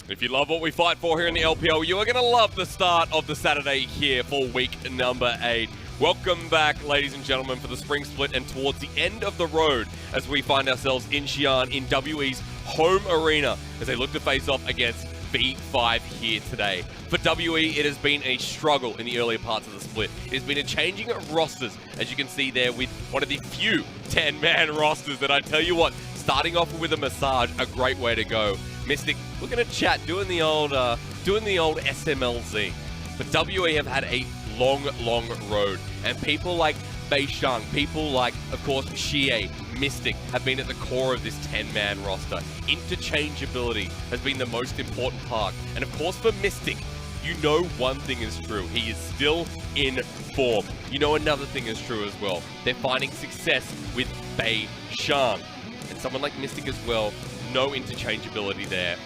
If you love what we fight for here in the LPL, you are going to love the start of the Saturday here for week number 8. Welcome back, ladies and gentlemen, for the spring split and towards the end of the road as we find ourselves in Xi'an in WE's home arena as they look to face off against B5 here today. For WE, it has been a struggle in the earlier parts of the split. It has been a changing of rosters, as you can see there, with one of the few 10-man rosters that I tell you what, starting off with a massage, a great way to go. Mystic, we're going to chat, doing the old SMLZ. But WE have had a long road, and people like beishang, people like, of course, xiye, Mystic have been at the core of this 10-man roster. Interchangeability has been the most important part. And of course for Mystic, you know one thing is true. He is still in form. You know another thing is true as well. They're finding success with beishang. And someone like Mystic as well, no interchangeability there.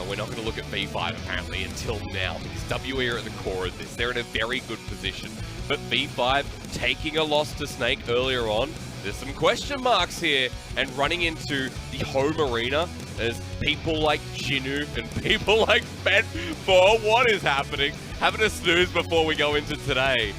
We're not going to look at B5 apparently until now because WE are at the core of this. They're in a very good position. But B5 taking a loss to Snake earlier on, there's some question marks here, and running into the home arena as people like Jinoo and people like Ben4. What is happening? Having a snooze before we go into today.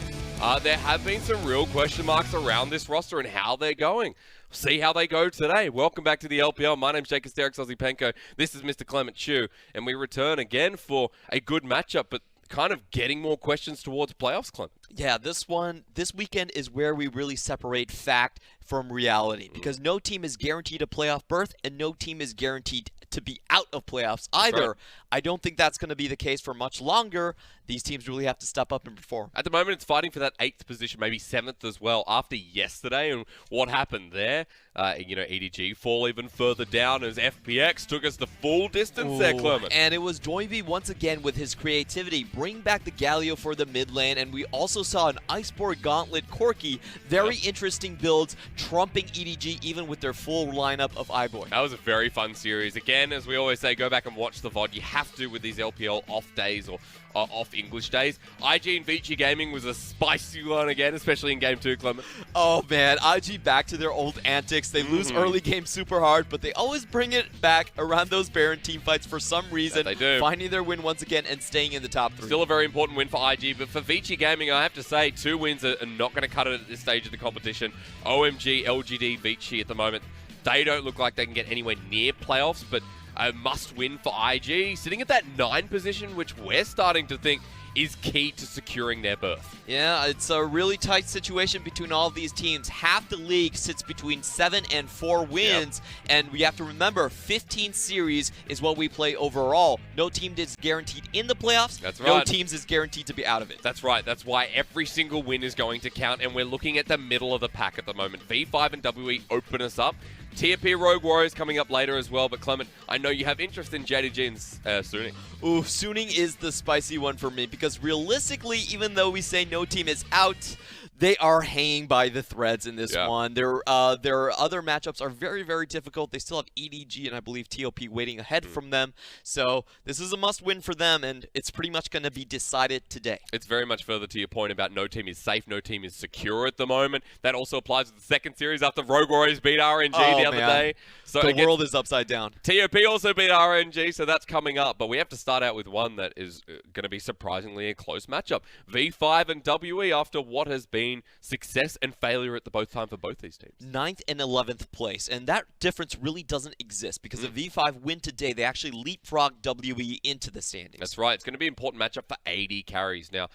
There have been some real question marks around this roster and how they're going. See how they go today. Welcome back to the LPL. My name's Jake Asterix Ozzypenko. This is Mr. Clement Chu, and we return again for a good matchup, but kind of getting more questions towards playoffs, Clement. Yeah, this weekend is where we really separate fact from reality, because no team is guaranteed a playoff berth and no team is guaranteed to be out of playoffs either. Right. I don't think that's going to be the case for much longer. These teams really have to step up and perform. At the moment, it's fighting for that 8th position, maybe 7th as well, after yesterday and what happened there. EDG fall even further down as FPX took us the full distance there, Clement. And it was Joyby once again with his creativity, bring back the Galio for the mid lane, and we also saw an Iceborne Gauntlet Corki. Very interesting builds, trumping EDG even with their full lineup of iBoy. That was a very fun series. Again, as we always say, go back and watch the VOD. You have to with these LPL off days or off English days. IG and Vici Gaming was a spicy one again, especially in Game 2, Clement. Oh man, IG back to their old antics. They lose early game super hard, but they always bring it back around those Baron team fights for some reason. They do. Finding their win once again and staying in the top 3. Still a very important win for IG, but for Vici Gaming, I have to say, 2 wins are not going to cut it at this stage of the competition. OMG, LGD, Vici at the moment, they don't look like they can get anywhere near playoffs, but a must-win for IG, sitting at that 9 position, which we're starting to think is key to securing their berth. Yeah, it's a really tight situation between all of these teams. Half the league sits between 7 and 4 wins, and we have to remember 15 series is what we play overall. No team is guaranteed in the playoffs. That's No right. teams is guaranteed to be out of it. That's right. That's why every single win is going to count, and we're looking at the middle of the pack at the moment. V5 and WE open us up. TFP Rogue Warriors coming up later as well, but Clement, I know you have interest in JDG and Suning. Ooh, Suning is the spicy one for me because realistically, even though we say no team is out, they are hanging by the threads in this one. Their other matchups are very, very difficult. They still have EDG and I believe TOP waiting ahead from them. So this is a must-win for them, and it's pretty much going to be decided today. It's very much further to your point about no team is safe, no team is secure at the moment. That also applies to the second series after Rogue Warriors beat RNG the other day. So the world is upside down. TOP also beat RNG, so that's coming up. But we have to start out with one that is going to be surprisingly a close matchup. V5 and WE after what has been success and failure at the both time for both these teams. 9th and 11th place, and that difference really doesn't exist because if V5 win today, they actually leapfrog WE into the standings. That's right. It's going to be an important matchup for AD carries. Now,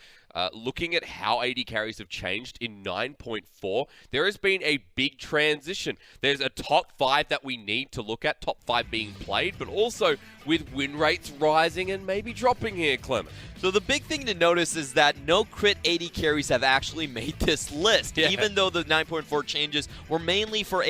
looking at how AD carries have changed in 9.4, there has been a big transition. There's a top 5 that we need to look at, top 5 being played, but also with win rates rising and maybe dropping here, Clement. So the big thing to notice is that no crit AD carries have actually made this list. Even though the 9.4 changes were mainly for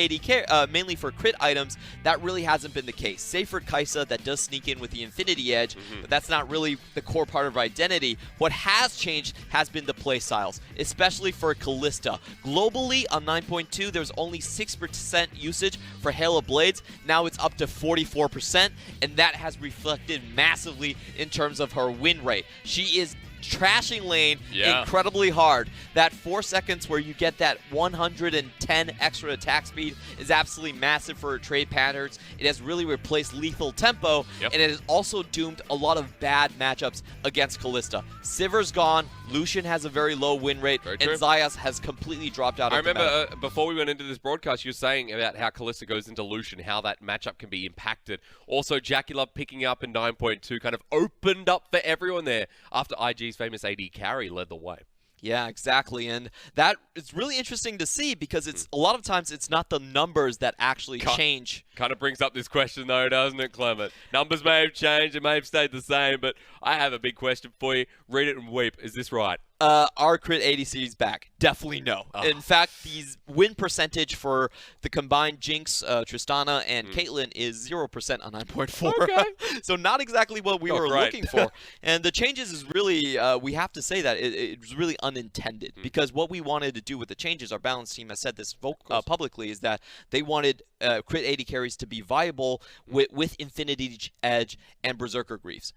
mainly for crit items, that really hasn't been the case. Save for Kai'Sa, that does sneak in with the Infinity Edge, but that's not really the core part of her identity. What has changed has been the playstyles, especially for Kalista. Globally, on 9.2, there's only 6% usage for Hail of Blades. Now it's up to 44%, and that has reflected massively in terms of her win rate. She is trashing lane incredibly hard. That 4 seconds where you get that 110 extra attack speed is absolutely massive for her trade patterns. It has really replaced lethal tempo, and it has also doomed a lot of bad matchups against Kalista. Sivir's gone, Lucian has a very low win rate, and Xayas has completely dropped out of the meta. I remember before we went into this broadcast, you were saying about how Kalista goes into Lucian, how that matchup can be impacted. Also, Jackie Love picking up in 9.2 kind of opened up for everyone there after IG's famous AD carry led the way. Yeah, exactly, and that is really interesting to see because it's a lot of times it's not the numbers that actually change. Kind of brings up this question though, doesn't it, Clement? Numbers may have changed, it may have stayed the same, but I have a big question for you. Read it and weep. Is this right? Are crit ADCs back? Definitely no. In fact, the win percentage for the combined Jinx, Tristana, and Caitlyn is 0% on 9.4. Okay. So not exactly what we were looking for. And the changes is really, we have to say that it was really unintended because what we wanted to do with the changes, our balance team has said this publicly, is that they wanted crit AD carries to be viable with Infinity Edge and Berserker Griefs.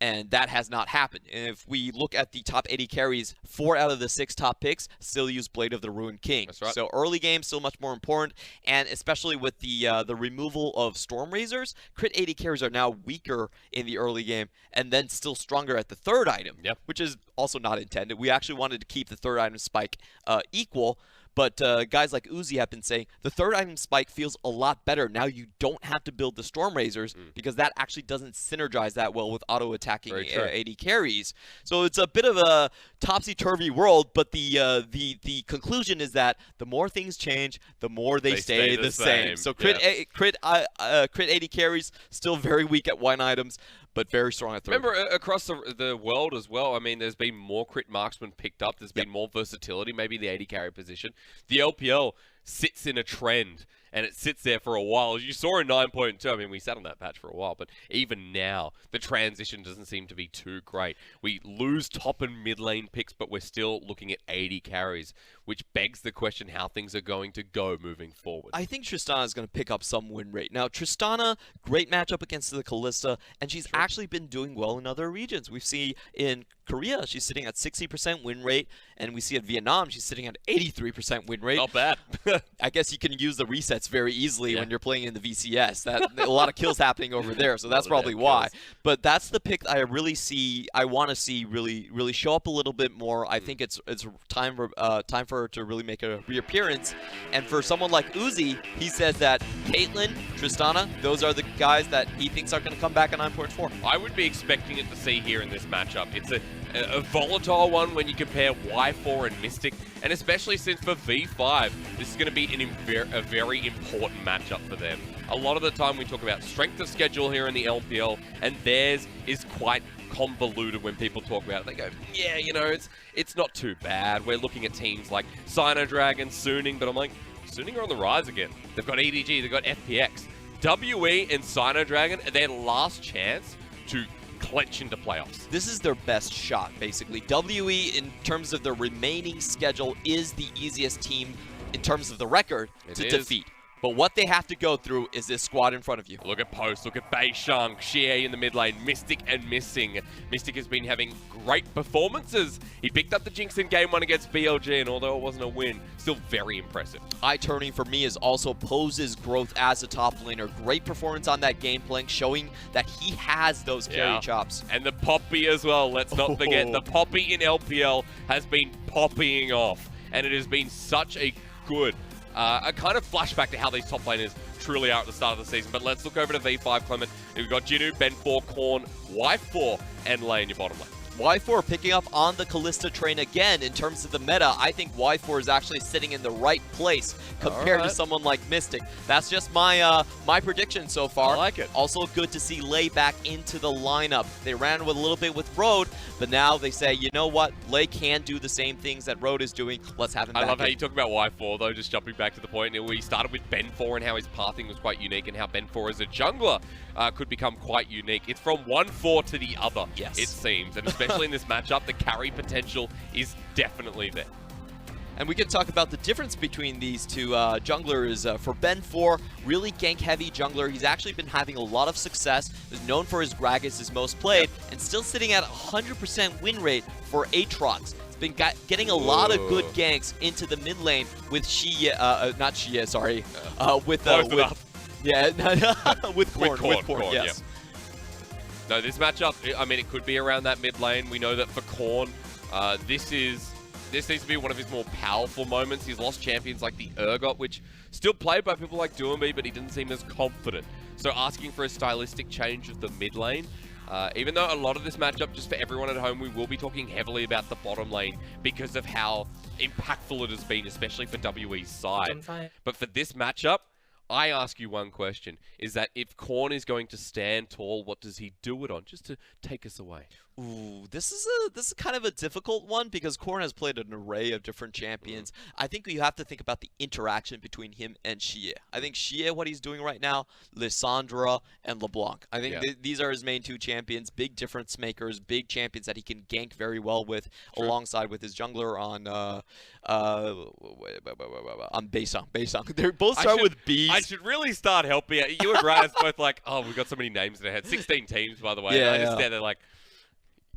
And that has not happened. And if we look at the top 80 carries, 4 out of the 6 top picks still use Blade of the Ruined King. That's right. So early game still much more important, and especially with the removal of Storm Razors, crit 80 carries are now weaker in the early game, and then still stronger at the third item, which is also not intended. We actually wanted to keep the third item spike equal. But guys like Uzi have been saying the third item spike feels a lot better. Now you don't have to build the Storm Razors because that actually doesn't synergize that well with auto-attacking AD carries. So it's a bit of a topsy-turvy world, but the conclusion is that the more things change, the more they stay the same. So crit AD carries still very weak at one items, but very strong at third. Remember, across the world as well, I mean, there's been more crit marksmen picked up. There's been more versatility, maybe the AD carry position. The LPL sits in a trend, and it sits there for a while. As you saw in 9.2, I mean, we sat on that patch for a while, but even now, the transition doesn't seem to be too great. We lose top and mid lane picks, but we're still looking at AD carries, which begs the question how things are going to go moving forward. I think Tristana is going to pick up some win rate. Now, Tristana, great matchup against the Kalista, and she's actually been doing well in other regions. We see in Korea, she's sitting at 60% win rate, and we see at Vietnam, she's sitting at 83% win rate. Not bad. I guess you can use the reset minutes very easily when you're playing in the VCS. That a lot of kills happening over there, so that's probably why. But that's the pick I really see. I want to see really show up a little bit more. I think it's time for her to really make a reappearance. And for someone like Uzi, he says that Caitlyn, Tristana, those are the guys that he thinks are going to come back at 9.4. I would be expecting it to see here in this matchup. It's a volatile one when you compare Y4 and Mystic, and especially since for V5, this is going to be a very important matchup for them. A lot of the time we talk about strength of schedule here in the LPL, and theirs is quite convoluted when people talk about it. They go, yeah, you know, it's not too bad. We're looking at teams like Dragon, Suning, but I'm like, Suning are on the rise again. They've got EDG, they've got FPX. WE and Dragon are their last chance to clench into playoffs. This is their best shot, basically. WE, in terms of their remaining schedule, is the easiest team in terms of the record to defeat. But what they have to go through is this squad in front of you. Look at Post, look at beishang, xiye in the mid lane, Mystic and Missing. Mystic has been having great performances. He picked up the Jinx in game 1 against BLG, and although it wasn't a win, still very impressive. Eye-turning for me is also Pose's growth as a top laner. Great performance on that game plan, showing that he has those carry chops. And the Poppy as well, let's not forget. The Poppy in LPL has been poppying off, and it has been such a good a kind of flashback to how these top laners truly are at the start of the season. But let's look over to V5, Clement. We've got Jinoo, Ben4, Korn, Y4, and Lane, your bottom lane. Y4 picking up on the Kalista train again in terms of the meta. I think Y4 is actually sitting in the right place compared to someone like Mystic. That's just my my prediction so far. I like it. Also good to see Lei back into the lineup. They ran with a little bit with Road, but now they say, you know what? Lei can do the same things that Road is doing. Let's have him back. I love how you talk about Y4 though, just jumping back to the point. We started with Ben4 and how his pathing was quite unique, and how Ben4 as a jungler could become quite unique. It's from one 4 to the other, it seems. And especially in this matchup, the carry potential is definitely there. And we can talk about the difference between these two junglers. For Ben4, really gank-heavy jungler. He's actually been having a lot of success. Is known for his Gragas, his most played, and still sitting at 100% win rate for Aatrox. He's been getting a lot of good ganks into the mid lane with xiye, not xiye, sorry, with Korn, yes. No, this matchup, I mean, it could be around that mid lane. We know that for Korn, this needs to be one of his more powerful moments. He's lost champions like the Urgot, which still played by people like Doomby, but he didn't seem as confident. So asking for a stylistic change of the mid lane, even though a lot of this matchup, just for everyone at home, we will be talking heavily about the bottom lane because of how impactful it has been, especially for WE's side. But for this matchup, I ask you one question, is that if Korn is going to stand tall, what does he do it on? Just to take us away. Ooh, this is kind of a difficult one because Korn has played an array of different champions. I think you have to think about the interaction between him and xiye. I think xiye, what he's doing right now, Lissandra and LeBlanc. I think these are his main two champions, big difference makers, big champions that he can gank very well with, alongside with his jungler on beishang. They both start with B's. I should really start helping you. You and Ryan both like, oh, we've got so many names in our head. 16 teams, by the way. Yeah, and I just stand there like,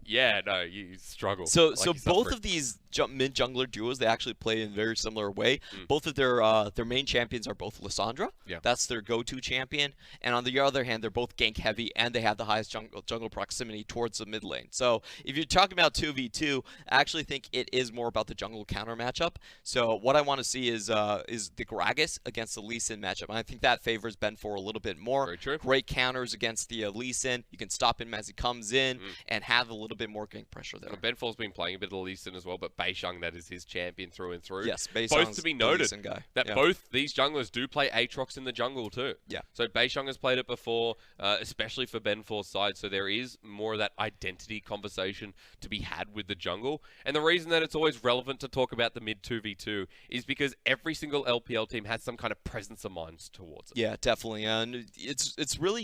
yeah, no, you struggle. So both of these mid-jungler duos, they actually play in a very similar way. Both of their main champions are both Lissandra. That's their go-to champion. And on the other hand, they're both gank-heavy, and they have the highest jungle proximity towards the mid lane. So if you're talking about 2v2, I actually think it is more about the jungle counter matchup. So what I want to see is the Gragas against the Lee Sin matchup. And I think that favors Ben4 a little bit more. Very true. Great counters against the Lee Sin. You can stop him as he comes in and have a little bit more gank pressure there. Ben4's been playing a bit of Lee Sin as well, but beishang, that is his champion through and through. Yes, both to be noted that both these junglers do play Aatrox in the jungle too. So beishang has played it before, especially for Ben4's side, so there is more of that identity conversation to be had with the jungle. And the reason that it's always relevant to talk about the mid 2v2 is because every single LPL team has some kind of presence of mind towards it. Yeah, definitely. And it's really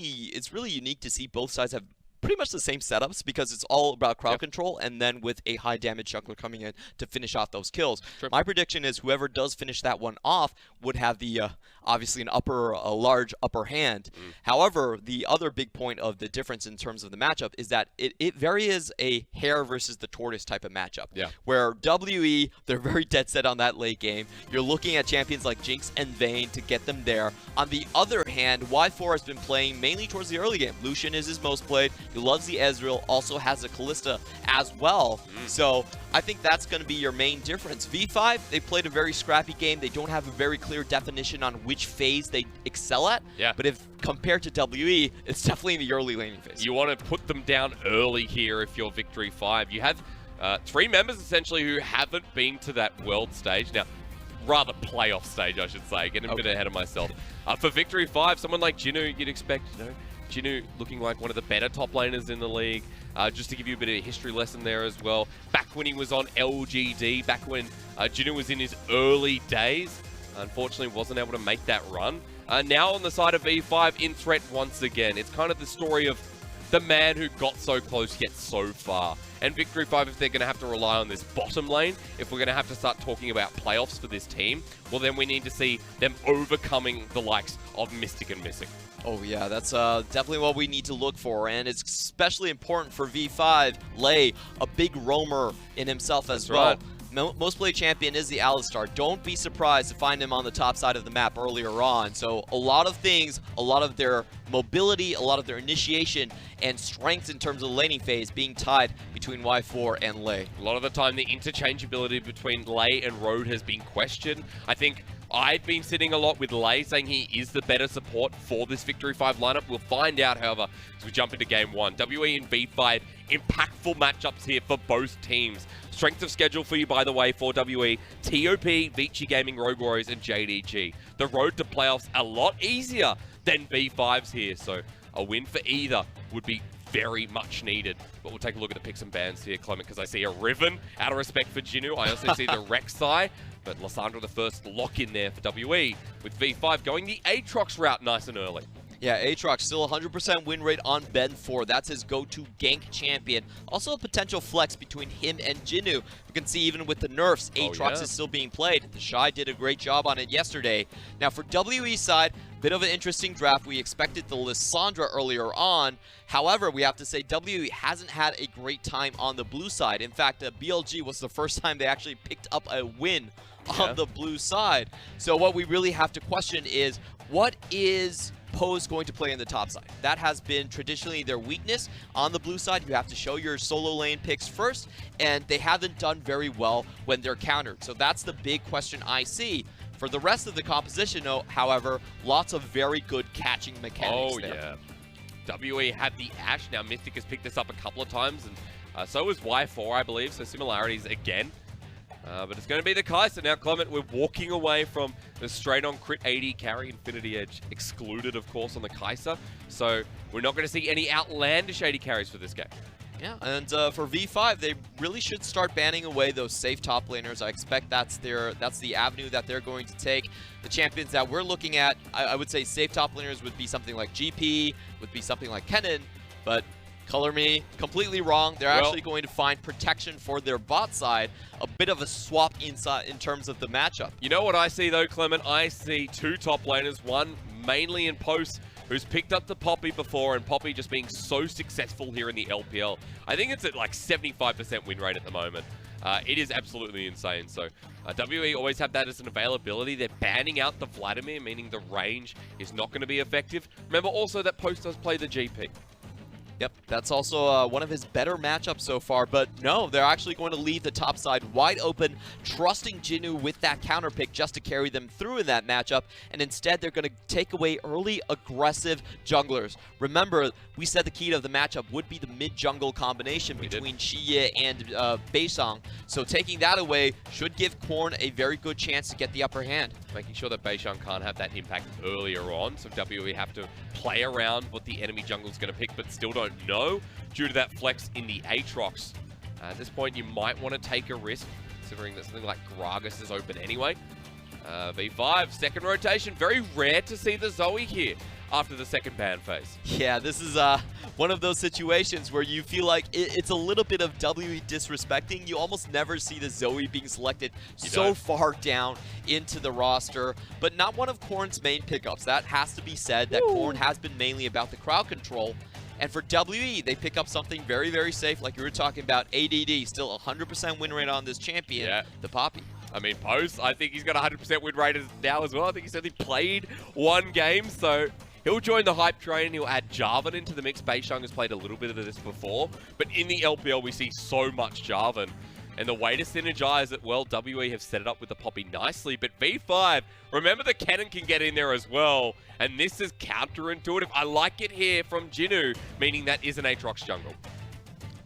unique to see both sides have pretty much the same setups because it's all about crowd control, and then with a high damage jungler coming in to finish off those kills. My prediction is whoever does finish that one off would have the obviously a large upper hand. However, the other big point of the difference in terms of the matchup is that it very is a hare versus the tortoise type of matchup. Where WE, they're very dead set on that late game. You're looking at champions like Jinx and Vayne to get them there. On the other hand, Y4 has been playing mainly towards the early game. Lucian is his most played. He loves the Ezreal, also has a Kalista as well. So I think that's going to be your main difference. V5, they played a very scrappy game. They don't have a very clear definition on which phase they excel at. But if compared to WE, it's definitely in the early laning phase. You want to put them down early here if you're Victory 5. You have 3 members essentially who haven't been to that world stage. Now, rather playoff stage, I should say. Getting a bit ahead of myself. For Victory 5, someone like Jinoo, you'd expect, you know, Jinoo looking like one of the better top laners in the league. Just to give you a bit of a history lesson there as well. Back when he was on LGD, back when Jinoo was in his early days, unfortunately wasn't able to make that run. Now on the side of V5, in threat once again. It's kind of the story of the man who got so close yet so far. And Victory 5, if they're going to have to rely on this bottom lane, if we're going to have to start talking about playoffs for this team, well then we need to see them overcoming the likes of Mystic and Missing. Oh yeah, that's definitely what we need to look for, and it's especially important for V5. Lei, a big roamer in himself as well. Most played champion is the Alistar. Don't be surprised to find him on the top side of the map earlier on. So a lot of things, a lot of their mobility, a lot of their initiation and strengths in terms of the laning phase being tied between Y4 and Lei. A lot of the time the interchangeability between Lei and Road has been questioned. I think I've been sitting a lot with Lei saying he is the better support for this Victory 5 lineup. We'll find out, however, as we jump into Game 1. WE and V5, impactful matchups here for both teams. Strength of schedule for you, by the way, for WE, TOP, Vici Gaming, Rogue Warriors, and JDG. The road to playoffs a lot easier than V5's here, so a win for either would be very much needed. But we'll take a look at the picks and bans here, Clement, because I see a Riven out of respect for Jinoo. I also see the Rek'Sai, but Lissandra the first lock in there for WE, with V5 going the Aatrox route nice and early. Yeah, Aatrox still 100% win rate on Ben 4. That's his go-to gank champion. Also a potential flex between him and Jinoo. You can see even with the nerfs, Aatrox is still being played. The Shy did a great job on it yesterday. Now for WE side, bit of an interesting draft. We expected the Lissandra earlier on. However, we have to say WE hasn't had a great time on the blue side. In fact, BLG was the first time they actually picked up a win on the blue side. So what we really have to question is, what is Pose going to play in the top side? That has been traditionally their weakness. On the blue side, you have to show your solo lane picks first, and they haven't done very well when they're countered. So that's the big question I see. For the rest of the composition, however, lots of very good catching mechanics there. WE had the Ashe. Now Mystic has picked this up a couple of times, and so has Y4, I believe. So similarities again. But it's going to be the Kai'Sa now, Clement. We're walking away from the straight-on crit 80 carry Infinity Edge, excluded, of course, on the Kai'Sa. So we're not going to see any outlandish 80 carries for this game. Yeah, and for V5, they really should start banning away those safe top laners. I expect that's the avenue that they're going to take. The champions that we're looking at, I would say safe top laners would be something like GP, would be something like Kennen, but color me completely wrong. They're actually going to find protection for their bot side. A bit of a swap inside in terms of the matchup. You know what I see though, Clement? I see 2 top laners, one mainly in post, who's picked up the Poppy before, and Poppy just being so successful here in the LPL. I think it's at like 75% win rate at the moment. It is absolutely insane. So WE always have that as an availability. They're banning out the Vladimir, meaning the range is not going to be effective. Remember also that post does play the GP. Yep, that's also one of his better matchups so far, but no, they're actually going to leave the top side wide open, trusting Jinoo with that counter pick just to carry them through in that matchup, and instead they're going to take away early aggressive junglers. Remember, we said the key to the matchup would be the mid-jungle combination between xiye and beishang, so taking that away should give Korn a very good chance to get the upper hand. Making sure that beishang can't have that impact earlier on, so WE have to play around what the enemy jungle's going to pick, but still don't know due to that flex in the Aatrox. At this point, you might want to take a risk, considering that something like Gragas is open anyway. V5, second rotation. Very rare to see the Zoe here. after the second ban phase. Yeah, this is one of those situations where you feel like it's a little bit of WE disrespecting. You almost never see the Zoe being selected so far down into the roster, but not one of Corn's main pickups. That has to be said, that Corn has been mainly about the crowd control. And for WE, they pick up something very, very safe, like you were talking about. ADD, still 100% win rate on this champion, the Poppy. I mean, Post, I think he's got 100% win rate now as well. I think he's only played one game, so he'll join the hype train. He'll add Jarvan into the mix. beishang has played a little bit of this before, but in the LPL, we see so much Jarvan. And the way to synergize it, well, WE have set it up with the Poppy nicely, but V5, remember the Kennen can get in there as well, and this is counterintuitive. I like it here from Jinoo, meaning that is an Aatrox jungle.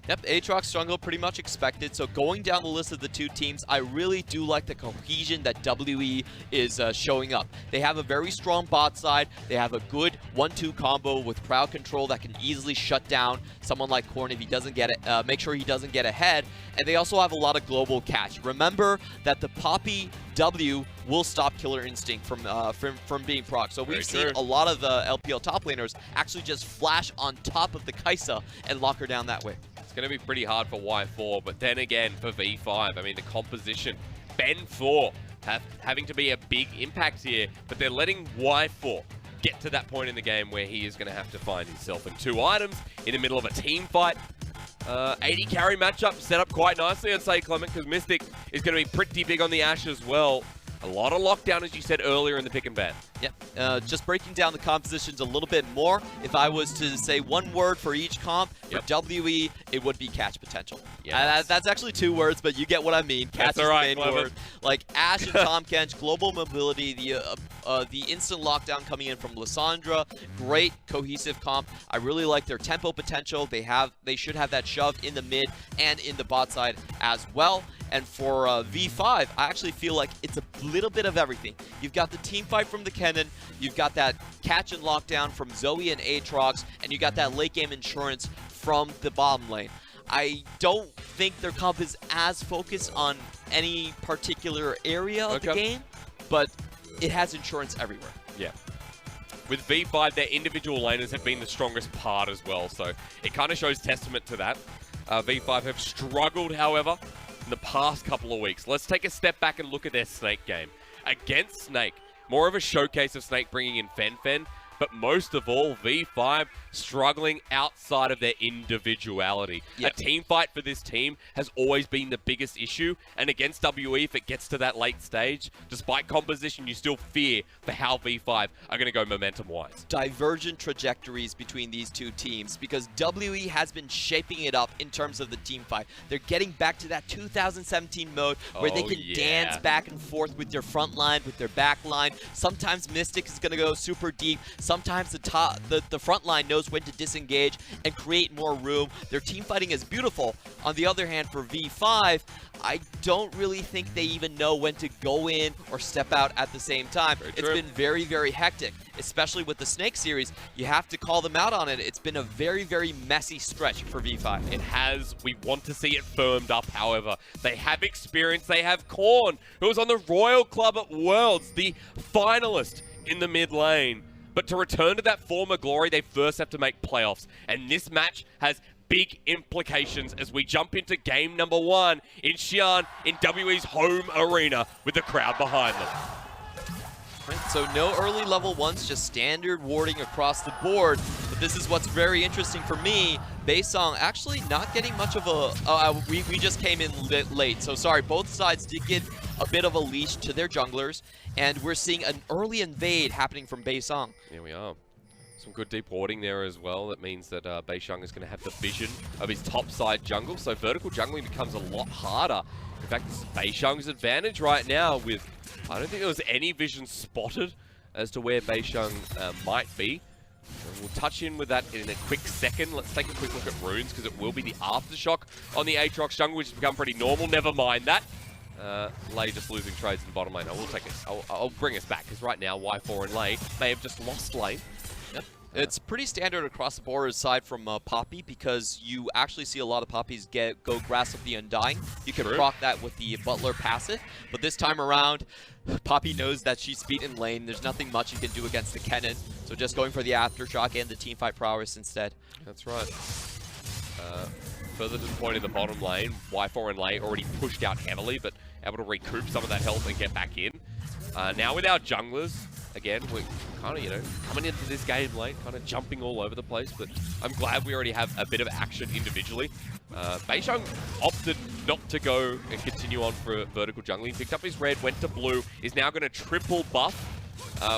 Yep, Aatrox jungle pretty much expected. So going down the list of the two teams, I really do like the cohesion that WE is showing up. They have a very strong bot side. They have a good 1-2 combo with crowd control that can easily shut down someone like Corn if he doesn't get it. Make sure he doesn't get ahead. And they also have a lot of global catch. Remember that the Poppy W will stop Killer Instinct from being proc. So we've seen a lot of the LPL top laners actually just flash on top of the Kai'Sa and lock her down that way. Going to be pretty hard for Y4, but then again for V5, I mean the composition, Ben 4 having to be a big impact here, but they're letting Y4 get to that point in the game where he is going to have to find himself and 2 items in the middle of a team fight. 80 carry matchup set up quite nicely, I'd say, Clement, because Mystic is going to be pretty big on the Ashe as well. A lot of lockdown, as you said earlier in the pick and ban. Yep. Just breaking down the compositions a little bit more. If I was to say one word for each comp, for WE, it would be catch potential. Yes. That's actually 2 words, but you get what I mean. Catch is the main word. Like Ashe and Tahm Kench, global mobility, the instant lockdown coming in from Lissandra, great cohesive comp. I really like their tempo potential. They should have that shove in the mid and in the bot side as well. And for V5, I actually feel like it's a little bit of everything. You've got the team fight from the Kennen, you've got that catch and lockdown from Zoe and Aatrox, and you got that late game insurance from the bottom lane. I don't think their comp is as focused on any particular area of the game, but it has insurance everywhere. Yeah. With V5, their individual laners have been the strongest part as well, so it kind of shows testament to that. V5 have struggled, however, in the past couple of weeks. Let's take a step back and look at their Snake game. Against Snake, more of a showcase of Snake bringing in Fen, but most of all, V5 struggling outside of their individuality. A team fight for this team has always been the biggest issue, and against WE, if it gets to that late stage, despite composition, you still fear for how V5 are going to go momentum-wise. Divergent trajectories between these two teams, because WE has been shaping it up in terms of the team fight. They're getting back to that 2017 mode where they can dance back and forth with their front line, with their back line. Sometimes Mystic is going to go super deep. Sometimes the front line knows when to disengage and create more room. Their team fighting is beautiful. On the other hand, for V5, I don't really think they even know when to go in or step out at the same time. It's been very, very hectic, especially with the Snake series. You have to call them out on it. It's been a very, very messy stretch for V5. It has. We want to see it firmed up, however. They have experience. They have Corn, who was on the Royal Club at Worlds, the finalist in the mid lane. But to return to that former glory, they first have to make playoffs. And this match has big implications as we jump into game number 1 in Xi'an in WE's home arena with the crowd behind them. Right, so no early level 1s, just standard warding across the board. But this is what's very interesting for me. beishang actually not getting much of a... we just came in late, so sorry. Both sides did get a bit of a leash to their junglers, and we're seeing an early invade happening from beishang. Here we are. Some good deep warding there as well. That means that beishang is going to have the vision of his top side jungle, so vertical jungling becomes a lot harder. In fact, this is beishang's advantage right now with... I don't think there was any vision spotted as to where beishang might be. And we'll touch in with that in a quick second. Let's take a quick look at runes, because it will be the aftershock on the Aatrox jungle, which has become pretty normal. Never mind that. Lei just losing trades in the bottom lane. I'll bring us back, because right now Y4 and Lei may have just lost lane. It's pretty standard across the board aside from Poppy, because you actually see a lot of Poppies go Grasp of the Undying. You can proc that with the Butler passive, but this time around, Poppy knows that she's beat in lane. There's nothing much you can do against the Kennen, so just going for the Aftershock and the teamfight prowess instead. That's right. Further to the point in the bottom lane, Y4 and Lei already pushed out heavily, but able to recoup some of that health and get back in. Now with our junglers, again, we're kind of, you know, coming into this game late, kind of jumping all over the place, but I'm glad we already have a bit of action individually. Beishang opted not to go and continue on for vertical jungling. Picked up his red, went to blue, is now going to triple buff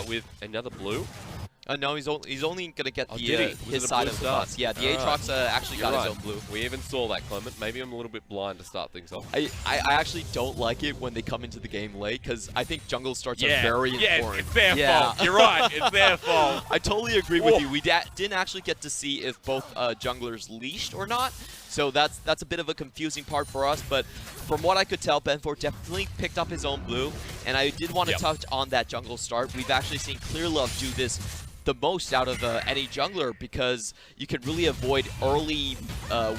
with another blue. No, he's only going to get the his it side blue of the start? bus. Yeah, the Aatrox actually got his own blue. We even saw that, Clement. Maybe I'm a little bit blind to start things off. I actually don't like it when they come into the game late, because I think jungle starts are very important. Yeah, it's their fault. You're right, it's their fault. I totally agree with you. We didn't actually get to see if both junglers leashed or not, so that's a bit of a confusing part for us, but from what I could tell, Ben4 definitely picked up his own blue, and I did want to touch on that jungle start. We've actually seen Clearlove do this the most out of any jungler, because you can really avoid early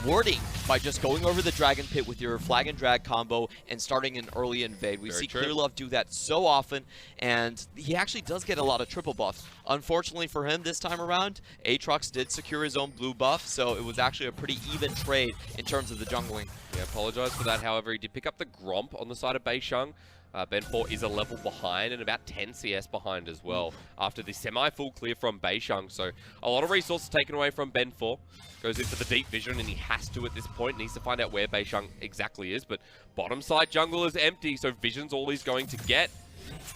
warding by just going over the Dragon Pit with your flag and drag combo and starting an early invade. We see Clearlove do that so often, and he actually does get a lot of triple buffs. Unfortunately for him this time around, Aatrox did secure his own blue buff, so it was actually a pretty even trade in terms of the jungling. Yeah, apologize for that. However, he did pick up the Gromp on the side of Beishang. Ben4 is a level behind and about 10 CS behind as well after the semi-full clear from Beishang. So a lot of resources taken away from Ben4. Goes into the deep vision and he has to at this point. Needs to find out where Beishang exactly is. But bottom side jungle is empty, so vision's all he's going to get.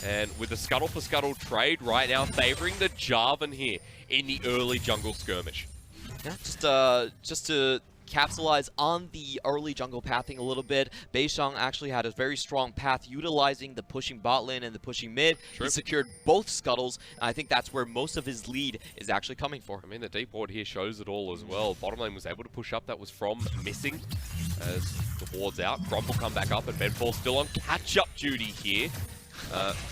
And with the scuttle for scuttle trade right now favoring the Jarvan here in the early jungle skirmish. Yeah, just to capitalize on the early jungle pathing a little bit. Beishang actually had a very strong path utilizing the pushing bot lane and the pushing mid. He secured both scuttles, and I think that's where most of his lead is actually coming for. I mean, the deep ward here shows it all as well. Bottom lane was able to push up. That was from missing as the ward's out. Gromp will come back up, and Ben4 still on catch-up duty here.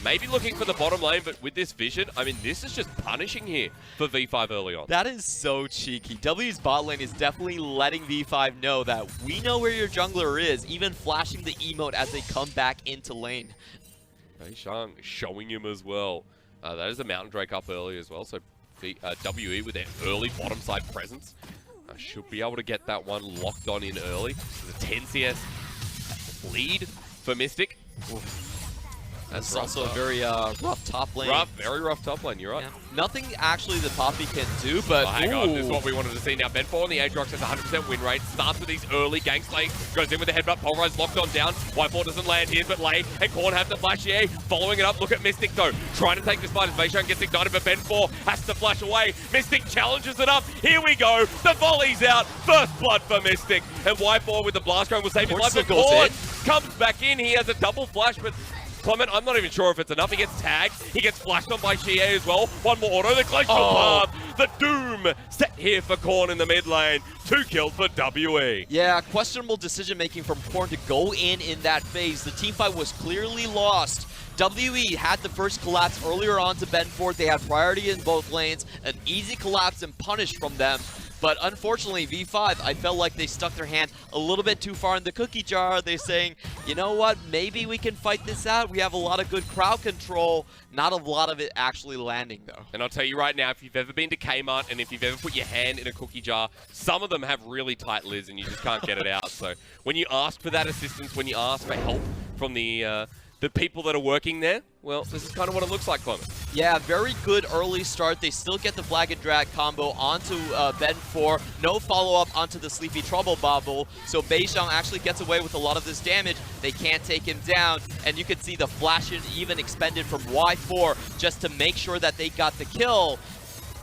Maybe looking for the bottom lane, but with this vision, I mean, this is just punishing here for V5 early on. That is so cheeky. W's bot lane is definitely letting V5 know that we know where your jungler is, even flashing the emote as they come back into lane. Beishang showing him as well. That is a Mountain Drake up early as well, so WE with their early bottom side presence should be able to get that one locked on in early. The 10 CS lead for Mystic. Oof. That's also a very rough top lane. Very rough top lane, you're right. Yeah. Nothing actually the Poppy can do, but hang on, this is what we wanted to see now. Ben4 on the Aatrox has 100% win rate. Starts with these early gank slaying. Goes in with the headbutt. Pulverize locked on down. Y4 doesn't land here, but Lei and Korn have to flash here. Following it up, look at Mystic though. Trying to take this fight as Beishang gets ignited, but Ben4 has to flash away. Mystic challenges it up. Here we go. The volley's out. First blood for Mystic. And Y4 with the blast cone will save his life. But Korn comes back in. He has a double flash, but Clement, I'm not even sure if it's enough. He gets tagged. He gets flashed on by xiye as well. One more auto. The glacial path. The doom set here for Korn in the mid lane. 2 kills for WE. Yeah, questionable decision making from Korn to go in that phase. The teamfight was clearly lost. WE had the first collapse earlier on to Ben4. They had priority in both lanes. An easy collapse and punish from them. But unfortunately, V5, I felt like they stuck their hand a little bit too far in the cookie jar. They're saying, you know what, maybe we can fight this out. We have a lot of good crowd control. Not a lot of it actually landing, though. And I'll tell you right now, if you've ever been to Kmart and if you've ever put your hand in a cookie jar, some of them have really tight lids and you just can't get it out. So when you ask for that assistance, when you ask for help from the people that are working there, well, this is kind of what it looks like, Clement. Yeah, very good early start. They still get the flag and drag combo onto Ben4. No follow-up onto the Sleepy Trouble Bobble. So Beishang actually gets away with a lot of this damage. They can't take him down. And you can see the flash even expended from Y4 just to make sure that they got the kill.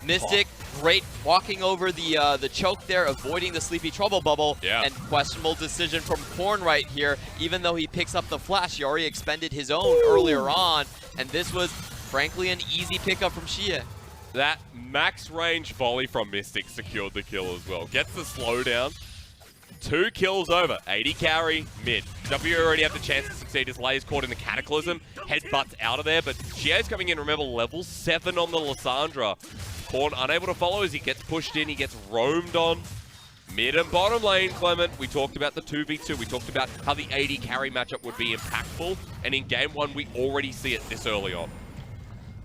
Mystic, great walking over the choke there, avoiding the Sleepy Trouble Bubble. Yeah. And questionable decision from Korn right here. Even though he picks up the flash, he already expended his own earlier on. And this was, frankly, an easy pickup from xiye. That max range volley from Mystic secured the kill as well. Gets the slowdown. 2 kills over. 80 carry, mid. W already have the chance to succeed. His Lei is caught in the Cataclysm. Headbutts out of there, but xiye's coming in, remember, level 7 on the Lissandra. Korn unable to follow as he gets pushed in, he gets roamed on. Mid and bottom lane, Clement. We talked about the 2v2. We talked about how the AD carry matchup would be impactful. And in game 1, we already see it this early on.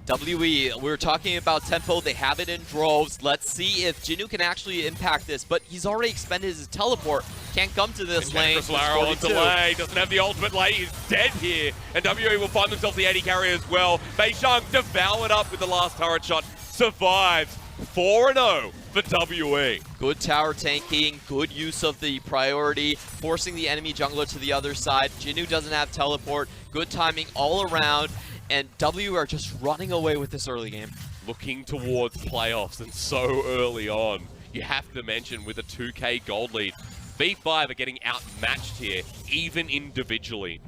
WE, we were talking about tempo. They have it in droves. Let's see if Jinoo can actually impact this. But he's already expended his teleport. Can't come to this lane. Arrow on delay. Doesn't have the ultimate lane. He's dead here. And WE will find themselves the AD carry as well. beishang devoured up with the last turret shot. Survives. 4-0 for WE. Good tower tanking, good use of the priority, forcing the enemy jungler to the other side. Jinoo doesn't have teleport. Good timing all around. And W are just running away with this early game. Looking towards playoffs and so early on. You have to mention with a 2k gold lead, V5 are getting outmatched here, even individually.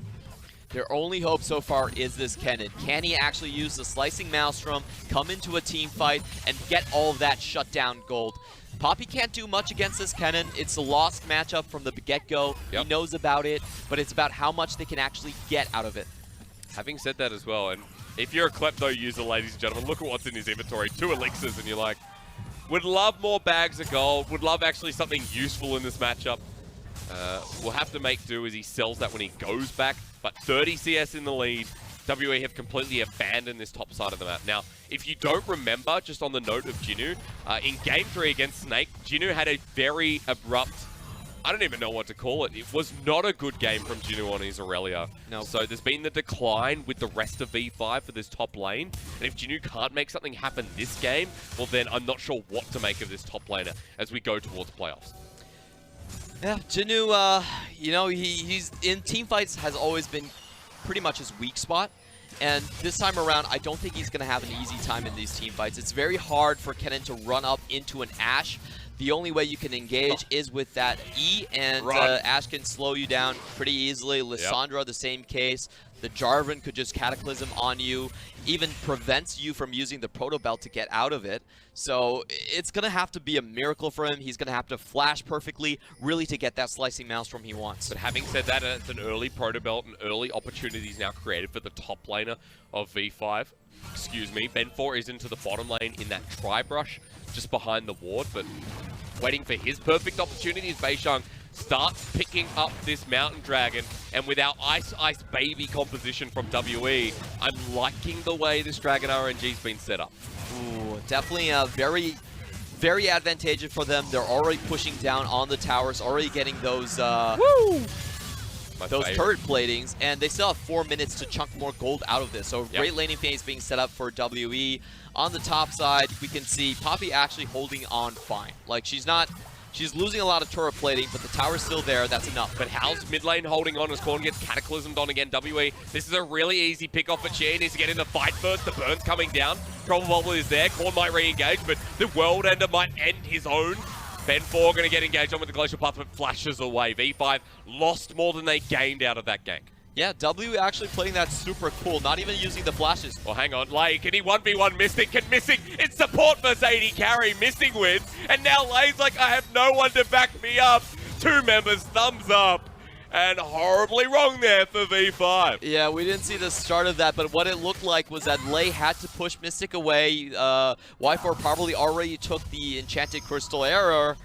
Their only hope so far is this Kennen. Can he actually use the Slicing Maelstrom, come into a team fight, and get all of that shutdown gold? Poppy can't do much against this Kennen. It's a lost matchup from the get-go. Yep. He knows about it, but it's about how much they can actually get out of it. Having said that as well, and if you're a Klepto user, ladies and gentlemen, look at what's in his inventory. 2 elixirs, and you're like, would love more bags of gold, would love actually something useful in this matchup. We'll have to make do as he sells that when he goes back, but 30 CS in the lead. WE have completely abandoned this top side of the map. Now, if you don't remember, just on the note of Jinoo, in Game 3 against Snake, Jinoo had a very abrupt, I don't even know what to call it. It was not a good game from Jinoo on his Aurelia. No. So there's been the decline with the rest of V5 for this top lane. And if Jinoo can't make something happen this game, well then I'm not sure what to make of this top laner as we go towards playoffs. Yeah, Jinoo, you know, he's in team fights has always been pretty much his weak spot. And this time around, I don't think he's going to have an easy time in these team fights. It's very hard for Kennen to run up into an Ashe. The only way you can engage is with that E, and Ashe can slow you down pretty easily. Lissandra, the same case. The Jarvan could just Cataclysm on you, even prevents you from using the Proto Belt to get out of it. So it's going to have to be a miracle for him. He's going to have to flash perfectly, really, to get that Slicing Maelstrom he wants. But having said that, it's an early Proto Belt and early opportunities now created for the top laner of V5. Excuse me. Ben4 is into the bottom lane in that Tri-Brush, just behind the ward, but waiting for his perfect opportunity as beishang starts picking up this Mountain Dragon, and with our Ice Baby composition from WE, I'm liking the way this Dragon RNG's been set up. Ooh, definitely very, very advantageous for them. They're already pushing down on the towers, already getting those turret platings, and they still have 4 minutes to chunk more gold out of this. So great laning phase being set up for WE. On the top side, we can see Poppy actually holding on fine. Like, she's losing a lot of turret plating, but the tower's still there. That's enough. But how's mid lane holding on as Korn gets cataclysmed on again? WE, this is a really easy pick off for xiye. Needs to get in the fight first. The burn's coming down. Probable is there. Korn might re-engage, but the World Ender might end his own. Ben4 going to get engaged on with the Glacial Path, but flashes away. V5 lost more than they gained out of that gank. Yeah, W actually playing that super cool, not even using the flashes. Well, hang on. Lay, can he 1v1 Mystic? Can Mystic? It's support versus AD carry. Mystic wins. And now Lay's like, I have no one to back me up. 2 members, thumbs up. And horribly wrong there for V5. Yeah, we didn't see the start of that, but what it looked like was that Lay had to push Mystic away. Y4 probably already took the Enchanted Crystal Error.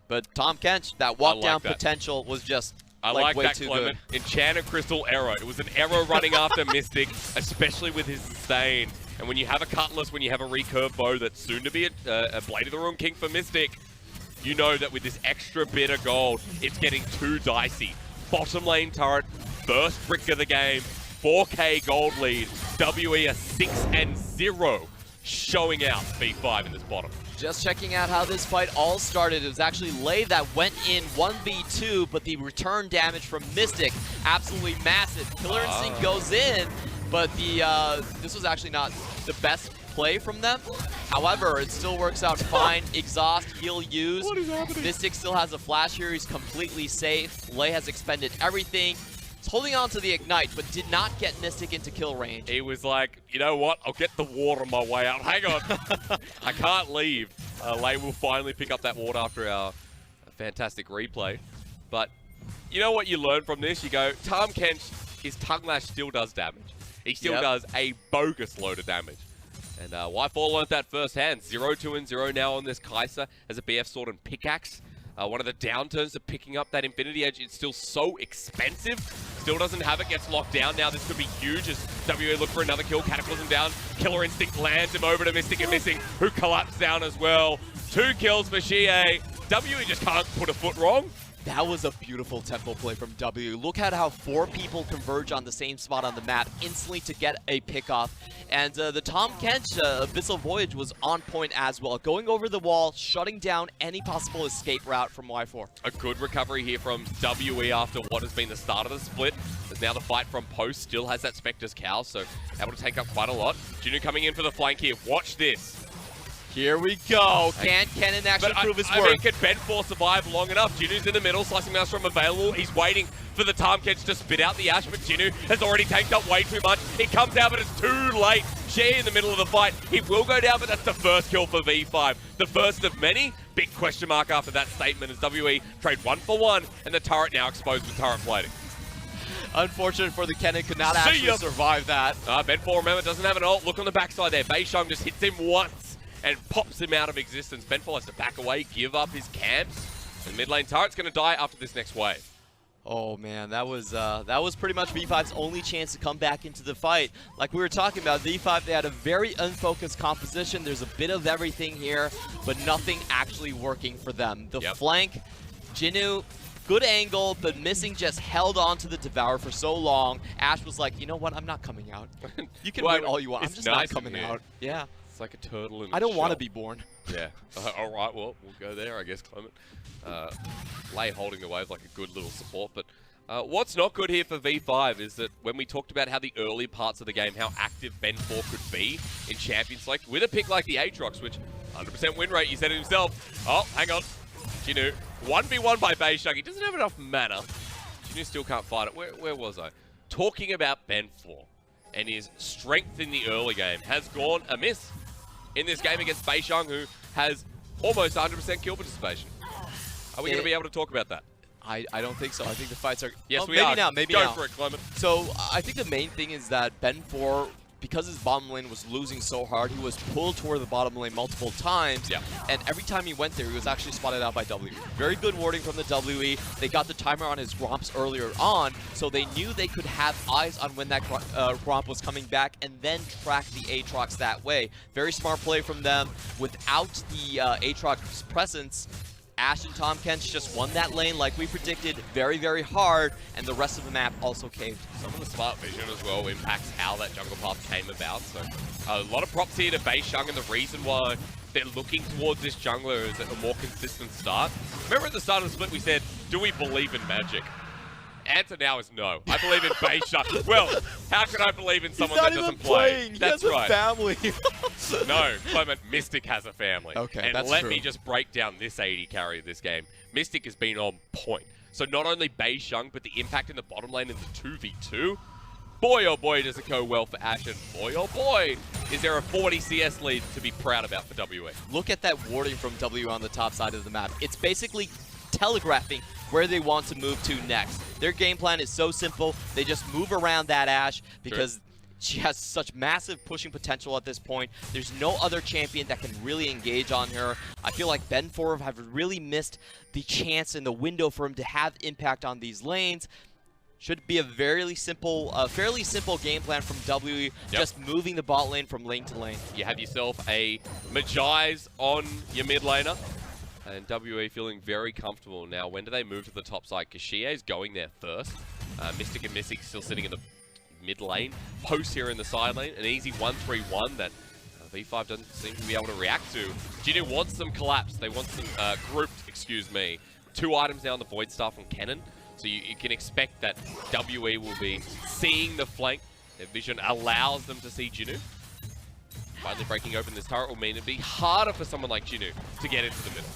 But Tahm Kench, that walk-down potential was just I like way that, too Clement. good. Enchanted Crystal Arrow. It was an arrow running after Mystic, especially with his sustain. And when you have a Cutlass, when you have a recurve bow that's soon to be a Blade of the Ruined King for Mystic, you know that with this extra bit of gold, it's getting too dicey. Bottom lane turret, first brick of the game, 4k gold lead. WE are 6-0, showing out V5 in this bottom. Just checking out how this fight all started. It was actually Lay that went in 1v2, but the return damage from Mystic, absolutely massive. Killer Instinct goes in, but this was actually not the best play from them. However, it still works out fine. Exhaust, heal used. What is happening? Mystic still has a flash here. He's completely safe. Lay has expended everything. He's holding on to the Ignite, but did not get Mystic into kill range. He was like, you know what? I'll get the ward on my way out. Hang on. I can't leave. Lay will finally pick up that ward after our fantastic replay. But you know what you learn from this? You go, Tahm Kench, his tongue lash still does damage. He still does a bogus load of damage. And Y4 learned that firsthand. 0-2-0 now on this Kai'Sa as a BF sword and pickaxe. One of the downturns of picking up that Infinity Edge, it's still so expensive. Still doesn't have it, gets locked down. Now this could be huge as WA look for another kill. Cataclysm down. Killer Instinct lands him over to Mystic and Missing, who collapsed down as well. 2 kills for xiye. WA just can't put a foot wrong. That was a beautiful tempo play from W. Look at how 4 people converge on the same spot on the map instantly to get a pick-off. And the Tahm Kench Abyssal Voyage was on point as well. Going over the wall, shutting down any possible escape route from Y4. A good recovery here from WE after what has been the start of the split. As now the fight from post still has that Spectre's Cowl, so able to take up quite a lot. Jinoo coming in for the flank here. Watch this. Here we go. Can Kennen actually prove his worth? I mean, can Ben 4 survive long enough? Jinoo's in the middle, slicing mouse from available. He's waiting for the Tahm Kench to spit out the Ashe, but Jinoo has already tanked up way too much. It comes out, but it's too late. xiye in the middle of the fight. He will go down, but that's the first kill for V5. The first of many. Big question mark after that statement as WE trade 1 for 1, and the turret now exposed with turret plating. Unfortunate for the Kennen, could not actually survive that. Ben 4, remember, doesn't have an ult. Look on the backside there. beishang just hits him once and pops him out of existence. Ben 4 has to back away, give up his camps. And mid lane turret's going to die after this next wave. Oh man, that was pretty much V5's only chance to come back into the fight. Like we were talking about, V5, they had a very unfocused composition. There's a bit of everything here, but nothing actually working for them. The flank, Jinoo, good angle, but Missing just held on to the Devourer for so long. Ashe was like, you know what, I'm not coming out. You can win all you want, I'm just not coming out. Yeah. It's like a turtle in I don't want to be born. Yeah. All right, well, we'll go there, I guess, Clement. Lay holding the wave like a good little support, but what's not good here for V5 is that when we talked about how the early parts of the game, how active Ben 4 could be in Champion Select, with a pick like the Aatrox, which 100% win rate, he said it himself. Oh, hang on. Jinoo, 1v1 by beishang. He doesn't have enough mana. Jinoo still can't fight it. Where was I? Talking about Ben 4 and his strength in the early game has gone amiss in this game against beishang, who has almost 100% kill participation. Are we going to be able to talk about that? I don't think so. I think the fights are... Yes, we are. Maybe Go now. for it, Clement. So, I think the main thing is that Ben 4, because his bottom lane was losing so hard, he was pulled toward the bottom lane multiple times. Yeah. And every time he went there, he was actually spotted out by WE. Very good warding from the WE. They got the timer on his Gromps earlier on, so they knew they could have eyes on when that Gromp was coming back and then track the Aatrox that way. Very smart play from them. Without the Aatrox presence, Ashe and Tahm Kench just won that lane like we predicted very, very hard, and the rest of the map also caved. Some of the smart vision as well impacts how that jungle path came about. So a lot of props here to beishang, and the reason why they're looking towards this jungler is a more consistent start. Remember at the start of the split we said, do we believe in magic? Answer now is no. I believe in beishang. Well, how can I believe in someone that doesn't play? That's right. He has a family. No, Clement, Mystic has a family. Okay, and that's let true. me just break down this AD carry of this game. Mystic has been on point. So not only beishang, but the impact in the bottom lane in the 2v2. Boy, oh boy, does it go well for Ashe, and boy, oh boy, is there a 40 CS lead to be proud about for WE. Look at that warding from W on the top side of the map. It's basically telegraphing where they want to move to next. Their game plan is so simple. They just move around that Ashe because she has such massive pushing potential at this point. There's no other champion that can really engage on her. I feel like Ben 4 have really missed the chance and the window for him to have impact on these lanes. Should be a fairly simple game plan from W, just moving the bot lane from lane to lane. You have yourself a Magi's on your mid laner, and WE feeling very comfortable. Now, when do they move to the top side? Because xiye is going there first. Mystic and Mystic still sitting in the mid lane. Post here in the side lane. An easy 1-3-1 that V5 doesn't seem to be able to react to. Jinoo wants them collapsed. They want them grouped, excuse me. 2 items now on the Void Staff from Kennen. So you can expect that WE will be seeing the flank. Their vision allows them to see Jinoo. Finally breaking open this turret will mean it'd be harder for someone like Jinoo to get into the middle.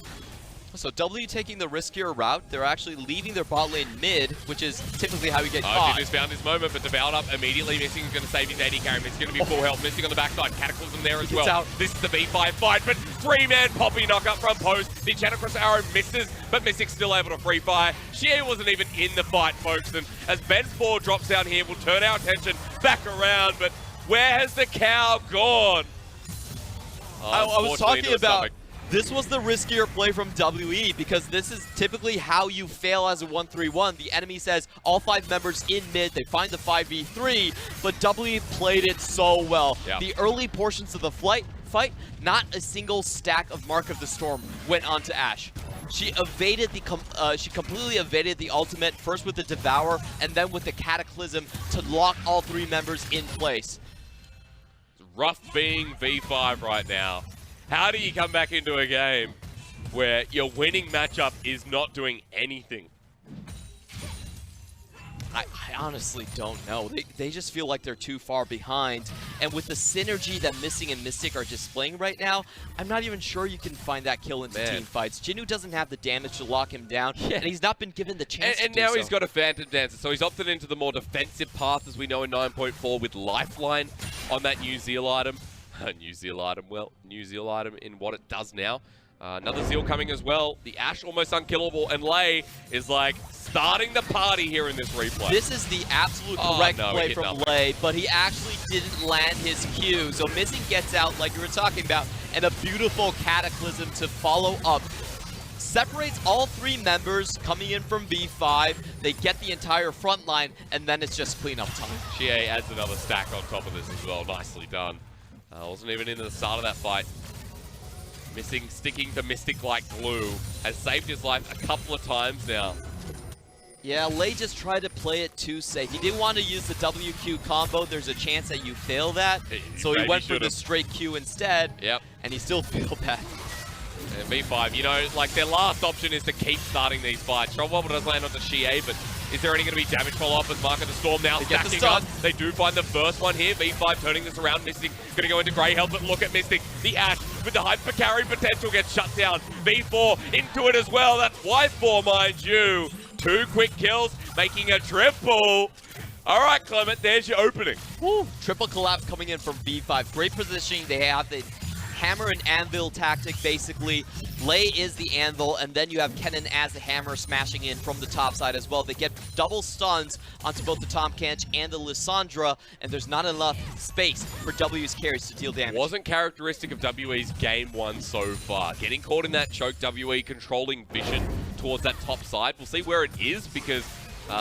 So W taking the riskier route. They're actually leaving their bot lane mid, which is typically how you get caught. Jinoo's found his moment, but devoured up immediately. Missing is going to save his AD carry. It's going to be full health. Missing on the backside. Cataclysm there as well. Out. This is the V5 fight, but 3-man poppy knock up from post. The Aatrox arrow misses, but Mystic's still able to free fire. xiye wasn't even in the fight, folks. And as Ben 4 drops down here, we'll turn our attention back around. But where has the cow gone? I was talking into a about stomach. this was the riskier play from WE because this is typically how you fail as a 1-3-1. The enemy says all 5 members in mid, they find the 5v3, but WE played it so well. Yep. The early portions of the fight, not a single stack of Mark of the Storm went onto Ashe. She evaded she completely evaded the ultimate, first with the Devour and then with the Cataclysm to lock all 3 members in place. It's rough being V5 right now. How do you come back into a game where your winning matchup is not doing anything? I honestly don't know. They just feel like they're too far behind. And with the synergy that Missing and Mystic are displaying right now, I'm not even sure you can find that kill into team fights. Jinoo doesn't have the damage to lock him down, and he's not been given the chance And to now do he's so. got a Phantom Dancer, so he's opted into the more defensive path, as we know in 9.4, with Lifeline on that new Zeal item. New Zeal item, well, new Zeal item in what it does now. Another Zeal coming as well. The Ashe almost unkillable, and Lei is like starting the party here in this replay. This is the absolute correct play from nothing. Lei, but he actually didn't land his Q. So Missing gets out, like you were talking about, and a beautiful Cataclysm to follow up. Separates all 3 members coming in from V5. They get the entire front line, and then it's just cleanup time. xiye adds another stack on top of this as well. Nicely done. Wasn't even in the start of that fight. Missing, sticking to Mystic like glue, has saved his life a couple of times now. Yeah, Lei just tried to play it too safe. He didn't want to use the WQ combo. There's a chance that you fail that. So he went for the straight Q instead. Yep. And he still failed that. And V5, you know, like their last option is to keep starting these fights. Trouble Bubble does land onto xiye, but is there any going to be damage follow-up with Mark of the Storm now stacking up? They do find the first one here. V5 turning this around. Mystic going to go into Grey Health, but look at Mystic. The Ashe with the hyper carry potential gets shut down. V4 into it as well. That's Y4, mind you. 2 quick kills, making a triple. All right, Clement, there's your opening. Woo. Triple collapse coming in from V5. Great positioning. They have the hammer and anvil tactic, basically. Lei is the anvil, and then you have Kennen as the hammer smashing in from the top side as well. They get double stuns onto both the Tahm Kench and the Lissandra, and there's not enough space for W's carries to deal damage. Wasn't characteristic of WE's game 1 so far. Getting caught in that choke, WE controlling vision towards that top side. We'll see where it is, because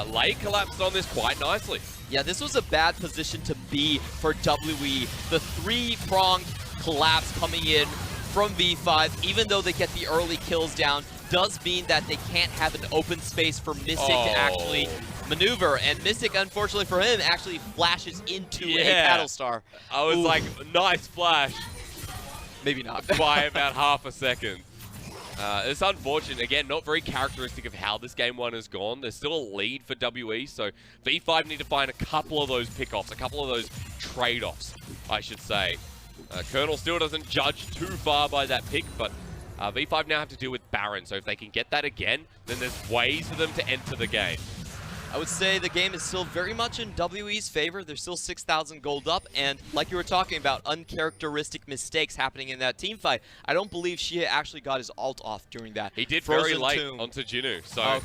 Lei collapsed on this quite nicely. Yeah, this was a bad position to be for WE. The 3-pronged collapse coming in from V5, even though they get the early kills down, does mean that they can't have an open space for Mystic to actually maneuver. And Mystic, unfortunately for him, actually flashes into a Battlestar. I was like, nice flash. Maybe not. By about half a second. It's unfortunate. Again, not very characteristic of how this game 1 has gone. There's still a lead for WE, so V5 need to find a couple of those pickoffs, a couple of those trade-offs, I should say. Colonel still doesn't judge too far by that pick, but V5 now have to deal with Baron, so if they can get that again, then there's ways for them to enter the game. I would say the game is still very much in WE's favor. They're still 6,000 gold up, and like you were talking about, uncharacteristic mistakes happening in that team fight. I don't believe xiye actually got his ult off during that. He did Frozen very late tomb. onto Jinoo, so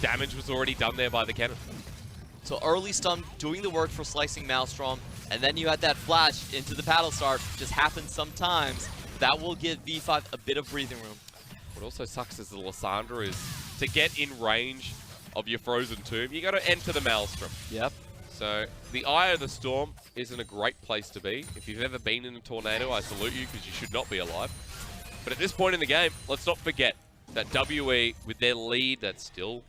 damage was already done there by the Kennen. So early stun doing the work for slicing Maelstrom, and then you had that flash into the Battlestar. Just happens sometimes. That will give V5 a bit of breathing room. What also sucks is the Lissandra is to get in range of your Frozen Tomb, you got to enter the Maelstrom. Yep. So the Eye of the Storm isn't a great place to be. If you've ever been in a tornado, I salute you, because you should not be alive. But at this point in the game, let's not forget that WE, with their lead that's still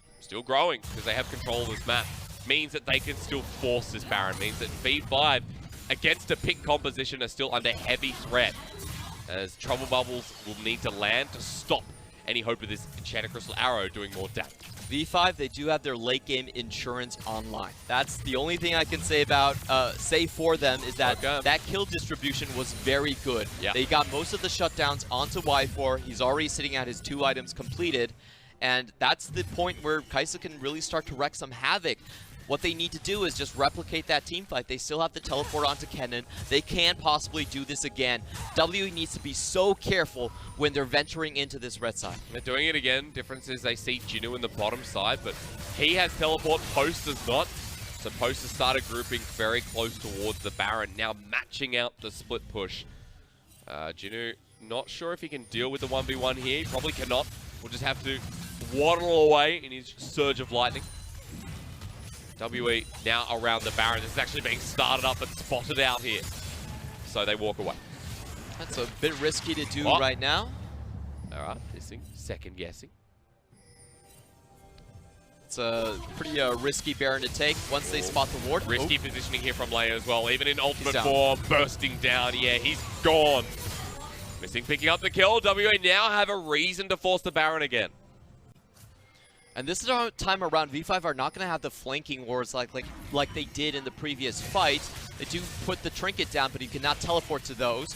growing, because they have control of this map, means that they can still force this Baron. Means that V5, against a pick composition, are still under heavy threat, as Trouble Bubbles will need to land to stop any hope of this Enchanted Crystal Arrow doing more damage. V5, they do have their late game insurance online. That's the only thing I can say about, say for them, is that that kill distribution was very good. Yeah. They got most of the shutdowns onto Y4. He's already sitting at his 2 items completed. And that's the point where Kai'Sa can really start to wreak some havoc. What they need to do is just replicate that team fight. They still have to teleport onto Kennen. They can possibly do this again. W needs to be so careful when they're venturing into this red side. They're doing it again. Difference is they see Jinoo in the bottom side, but he has teleport, Post does not. So Post has started grouping very close towards the Baron, now matching out the split push. Jinoo, not sure if he can deal with the 1v1 here. He probably cannot. We'll just have to waddle away in his surge of lightning. WE now around the Baron. This is actually being started up and spotted out here. So they walk away. That's a bit risky to do right now. All right, missing, second guessing. It's a pretty risky Baron to take once they spot the ward. Risky positioning here from Leia as well. Even in ultimate form, bursting down. Yeah, he's gone. Missing picking up the kill. WA now have a reason to force the Baron again. And this time around, V5 are not going to have the flanking wars like they did in the previous fight. They do put the trinket down, but he cannot teleport to those.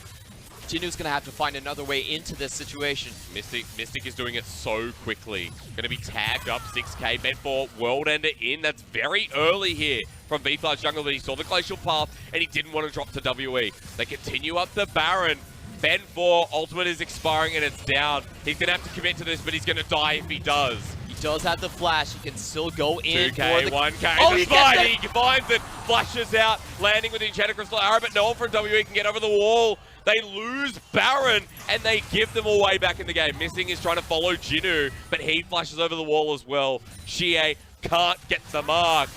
Jinoo's going to have to find another way into this situation. Mystic is doing it so quickly. Going to be tagged up 6k. Ben for World Ender in. That's very early here from V5's jungle, but he saw the glacial path and he didn't want to drop to WE. They continue up the Baron. Ben 4 ultimate is expiring and it's down. He's going to have to commit to this, but he's going to die if he does. He does have the flash. He can still go in. 2k, 1k. Oh, he finds it. Flashes out, landing with the Enchanted Crystal Arrow, but no one from WE can get over the wall. They lose Baron, and they give them away back in the game. Missing is trying to follow Jinoo, but he flashes over the wall as well. xiye can't get the mark,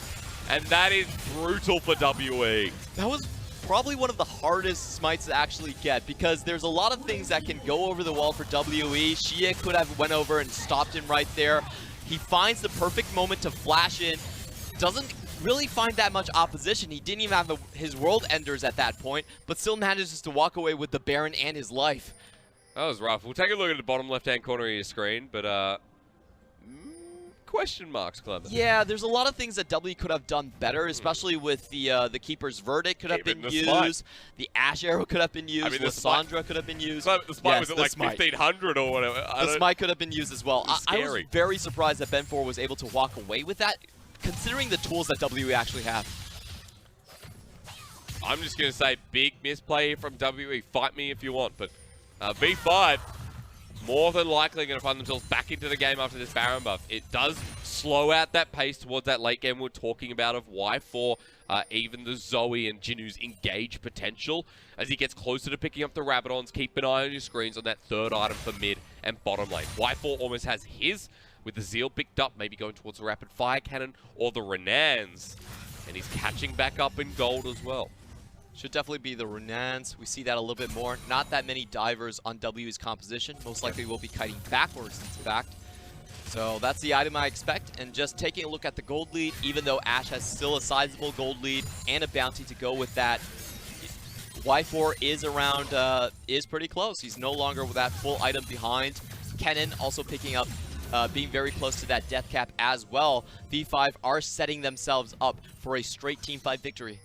and that is brutal for WE. That was probably one of the hardest smites to actually get, because there's a lot of things that can go over the wall for WE. xiye could have went over and stopped him right there. He finds the perfect moment to flash in. Doesn't really find that much opposition. He didn't even have his world enders at that point, but still manages to walk away with the Baron and his life. That was rough. We'll take a look at the bottom left-hand corner of your screen, but question marks, Clement. Yeah, there's a lot of things that W could have done better, especially with the Keeper's Verdict could have been used. The Ashe Arrow could have been used. I mean, Lissandra could have been used. The smite was at like 1500 or whatever. The smite could have been used as well. I was very surprised that Ben 4 was able to walk away with that, considering the tools that WE actually have. I'm just going to say big misplay from WE. Fight me if you want, but V5 more than likely going to find themselves back into the game after this Baron buff. It does slow out that pace towards that late game we're talking about of Y4, even the Zoe and Jinoo's engage potential. As he gets closer to picking up the Rabadons, keep an eye on your screens on that third item for mid and bottom lane. Y4 almost has his, with the Zeal picked up, maybe going towards the Rapid Fire Cannon or the Renans. And he's catching back up in gold as well. Should definitely be the Renans. We see that a little bit more. Not that many divers on W's composition. Most likely will be kiting backwards, in fact. So that's the item I expect. And just taking a look at the gold lead, even though Ashe has still a sizable gold lead and a bounty to go with that, Y4 is around, is pretty close. He's no longer with that full item behind. Kennen also picking up, being very close to that death cap as well. V5 are setting themselves up for a straight team fight victory.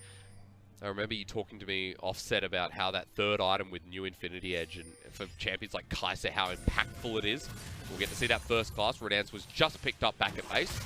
I remember you talking to me offset about how that third item with new Infinity Edge and for champions like Kai'Sa, how impactful it is. We'll get to see that first class. Renans was just picked up back at base.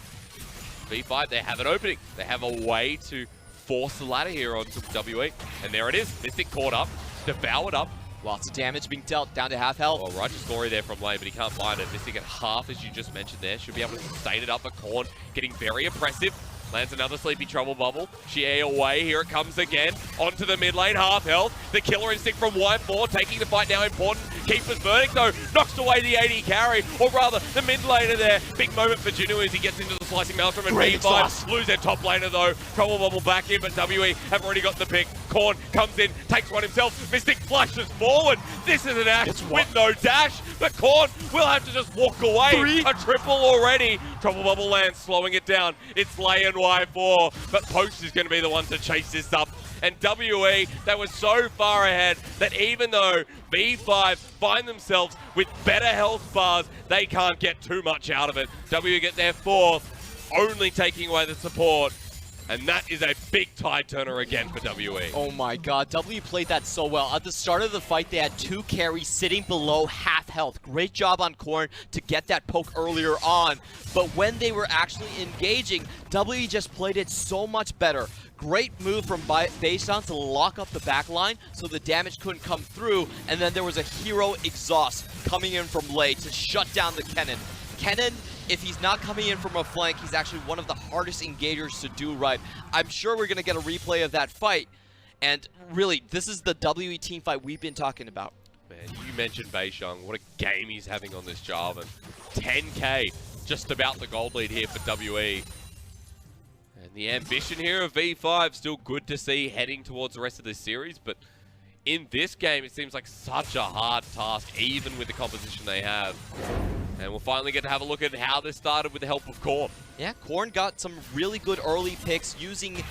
V5, they have an opening. They have a way to force the ladder here onto WE. And there it is. Mystic caught up, devoured up. Lots of damage being dealt, down to half health. Oh, righteous glory there from lane, but he can't find it. Mystic at half, as you just mentioned there. Should be able to sustain it up, but Korn getting very oppressive. Lands another Sleepy Trouble Bubble. xiye away, here it comes again. Onto the mid lane, half health. The killer instinct from Y4, taking the fight now important. Keeper's Verdict though, knocks away the AD carry, or rather, the mid laner there. Big moment for Jinoo as he gets into the Slicing Maelstrom, and V5 lose their top laner though. Trouble Bubble back in, but WE have already got the pick. Korn comes in, takes one himself. Mystic flashes forward. This is an Ashe with no dash, but Korn will have to just walk away. A triple already. Trouble Bubble lands, slowing it down. It's Leia and Y4, but Post is going to be the one to chase this up. And WE, they were so far ahead that even though V5 find themselves with better health bars, they can't get too much out of it. WE get their fourth, only taking away the support. And that is a big tide turner again for WE. Oh my god, W played that so well. At the start of the fight, they had 2 carries sitting below half health. Great job on Korn to get that poke earlier on. But when they were actually engaging, W just played it so much better. Great move from beishang to lock up the back line so the damage couldn't come through. And then there was a hero exhaust coming in from Lei to shut down the Kennen. Kennen, if he's not coming in from a flank, he's actually one of the hardest engagers to do right. I'm sure we're going to get a replay of that fight. And really, this is the WE team fight we've been talking about. Man, you mentioned beishang. What a game he's having on this Jarvan. 10k, just about the gold lead here for WE. And the ambition here of V5, still good to see heading towards the rest of this series, but in this game, it seems like such a hard task, even with the composition they have. And we'll finally get to have a look at how this started with the help of Korn. Yeah, Korn got some really good early picks using,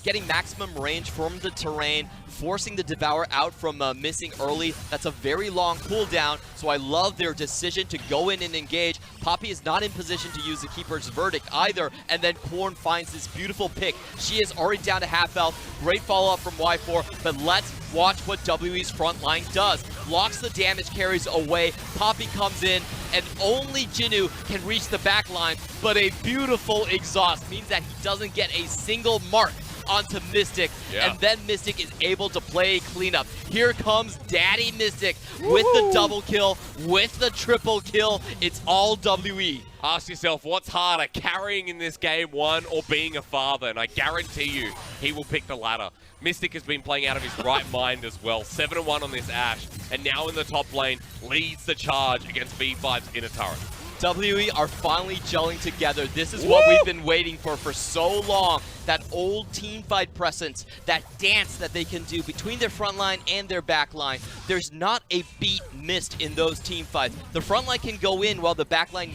getting maximum range from the terrain, forcing the Devour out from missing early. That's a very long cooldown, so I love their decision to go in and engage. Poppy is not in position to use the Keeper's Verdict either, and then Korn finds this beautiful pick. She is already down to half health. Great follow-up from Y4, but let's watch what WE's front line does. Blocks the damage carries away. Poppy comes in, and only Jinoo can reach the back line, but a beautiful exhaust means that he doesn't get a single mark onto Mystic, and then Mystic is able to play cleanup. Here comes Daddy Mystic with the double kill, with the triple kill. It's all WE. Ask yourself, what's harder, carrying in this game one or being a father? And I guarantee you, he will pick the latter. Mystic has been playing out of his right mind as well. 7-1 on this Ashe, and now in the top lane, leads the charge against V5's inner turret. WE are finally gelling together. This is what we've been waiting for so long. That old teamfight presence, that dance that they can do between their front line and their back line. There's not a beat missed in those teamfights. The front line can go in while the back line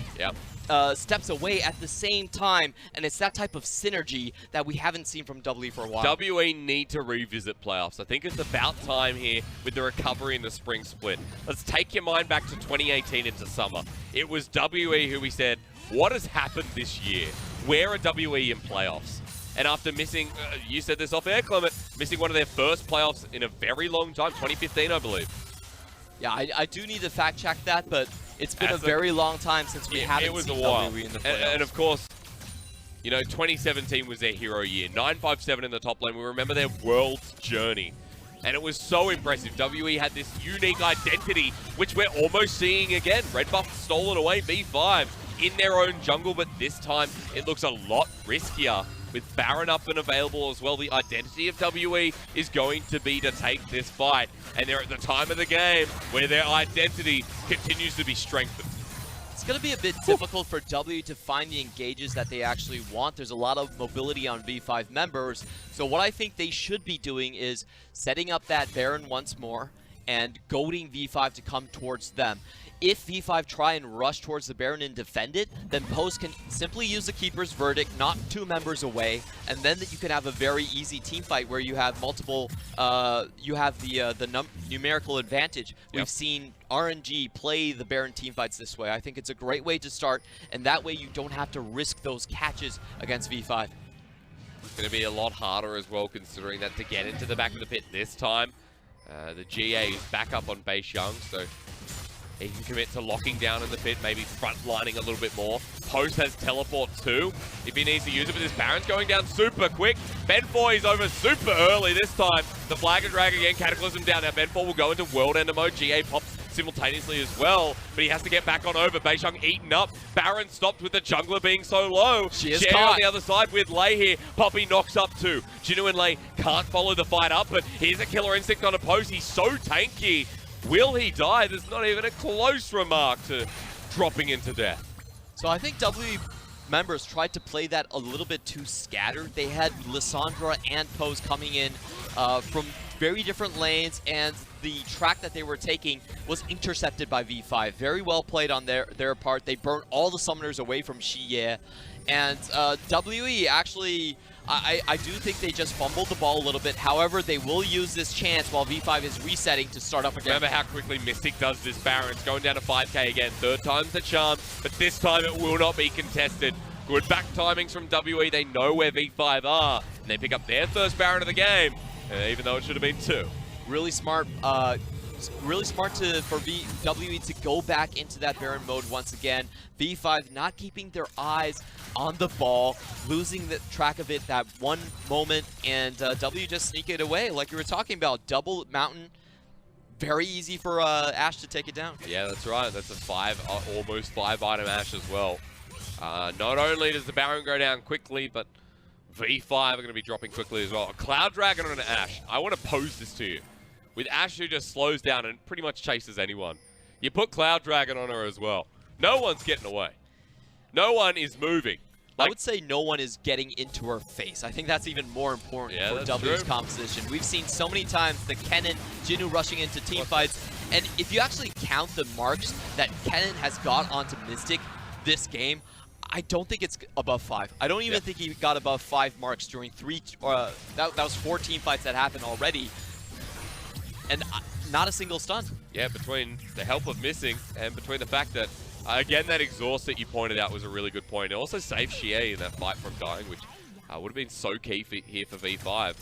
steps away at the same time, and it's that type of synergy that we haven't seen from WE for a while. WE need to revisit playoffs. I think it's about time here with the recovery in the spring split. Let's take your mind back to 2018 into summer. It was WE who we said, what has happened this year? Where are WE in playoffs? And after missing, you said this off air, Clement, missing one of their first playoffs in a very long time, 2015, I believe. Yeah, I do need to fact check that, but it's been a very long time since we haven't seen WE in the playoffs. And of course, you know, 2017 was their hero year. 957 in the top lane. We remember their world's journey. And it was so impressive. WE had this unique identity, which we're almost seeing again. Red buff stolen away, V5 in their own jungle, but this time it looks a lot riskier. With Baron up and available as well, the identity of WE is going to be to take this fight. And they're at the time of the game where their identity continues to be strengthened. It's going to be a bit difficult for WE to find the engages that they actually want. There's a lot of mobility on V5 members. So what I think they should be doing is setting up that Baron once more and goading V5 to come towards them. If V5 try and rush towards the Baron and defend it, then Post can simply use the Keeper's Verdict, knock 2 members away, and then you can have a very easy team fight where you have multiple, you have the numerical advantage. We've seen RNG play the Baron team fights this way. I think it's a great way to start, and that way you don't have to risk those catches against V5. It's going to be a lot harder as well, considering that to get into the back of the pit this time, the GA is back up on beishang, so he can commit to locking down in the pit, maybe front-lining a little bit more. Post has teleport too, if he needs to use it, but this Baron's going down super quick. Ben4 is over super early this time. The FLICKR drag again, Cataclysm down. Now Ben4 will go into World Ender mode. GA pops simultaneously as well, but he has to get back on over. beishang eaten up. Baron stopped with the jungler being so low. She is Xiye caught on the other side with Lei here. Poppy knocks up too. Jinoo and Lei can't follow the fight up, but here's a killer instinct on a Post. He's so tanky. Will he die? There's not even a close remark to dropping into death. So I think WE members tried to play that a little bit too scattered. They had Lissandra and Post coming in from very different lanes, and the track that they were taking was intercepted by V5. Very well played on their part. They burnt all the summoners away from xiye. And WE actually, I do think they just fumbled the ball a little bit. However, they will use this chance while V5 is resetting to start up again. Remember how quickly Mystic does this Baron. It's going down to 5k again. 3rd time's the charm, but this time it will not be contested. Good back timings from WE. They know where V5 are, and they pick up their first Baron of the game, even though it should have been 2. Really smart. Really smart for WE to go back into that Baron mode once again. V5 not keeping their eyes on the ball, losing the track of it that one moment, and W just sneak it away like you were talking about. Double mountain, very easy for Ashe to take it down. Yeah, that's right. That's a almost 5 item Ashe as well. Not only does the Baron go down quickly, but V5 are going to be dropping quickly as well. A Cloud Dragon on an Ashe. I want to pose this to you. with Ashe who just slows down and pretty much chases anyone. You put Cloud Dragon on her as well. No one's getting away. No one is moving. I would say no one is getting into her face. I think that's even more important for W's composition. We've seen so many times the Kennen, Jinoo rushing into team fights, and if you actually count the marks that Kennen has got onto Mystic this game, I don't think it's above 5. I don't even think he got above 5 marks during that was 4 team fights that happened already, and not a single stun. Yeah, between the help of missing and between the fact that again, that exhaust that you pointed out was a really good point. It also saved xiye in that fight from dying, which would have been so key here for V5.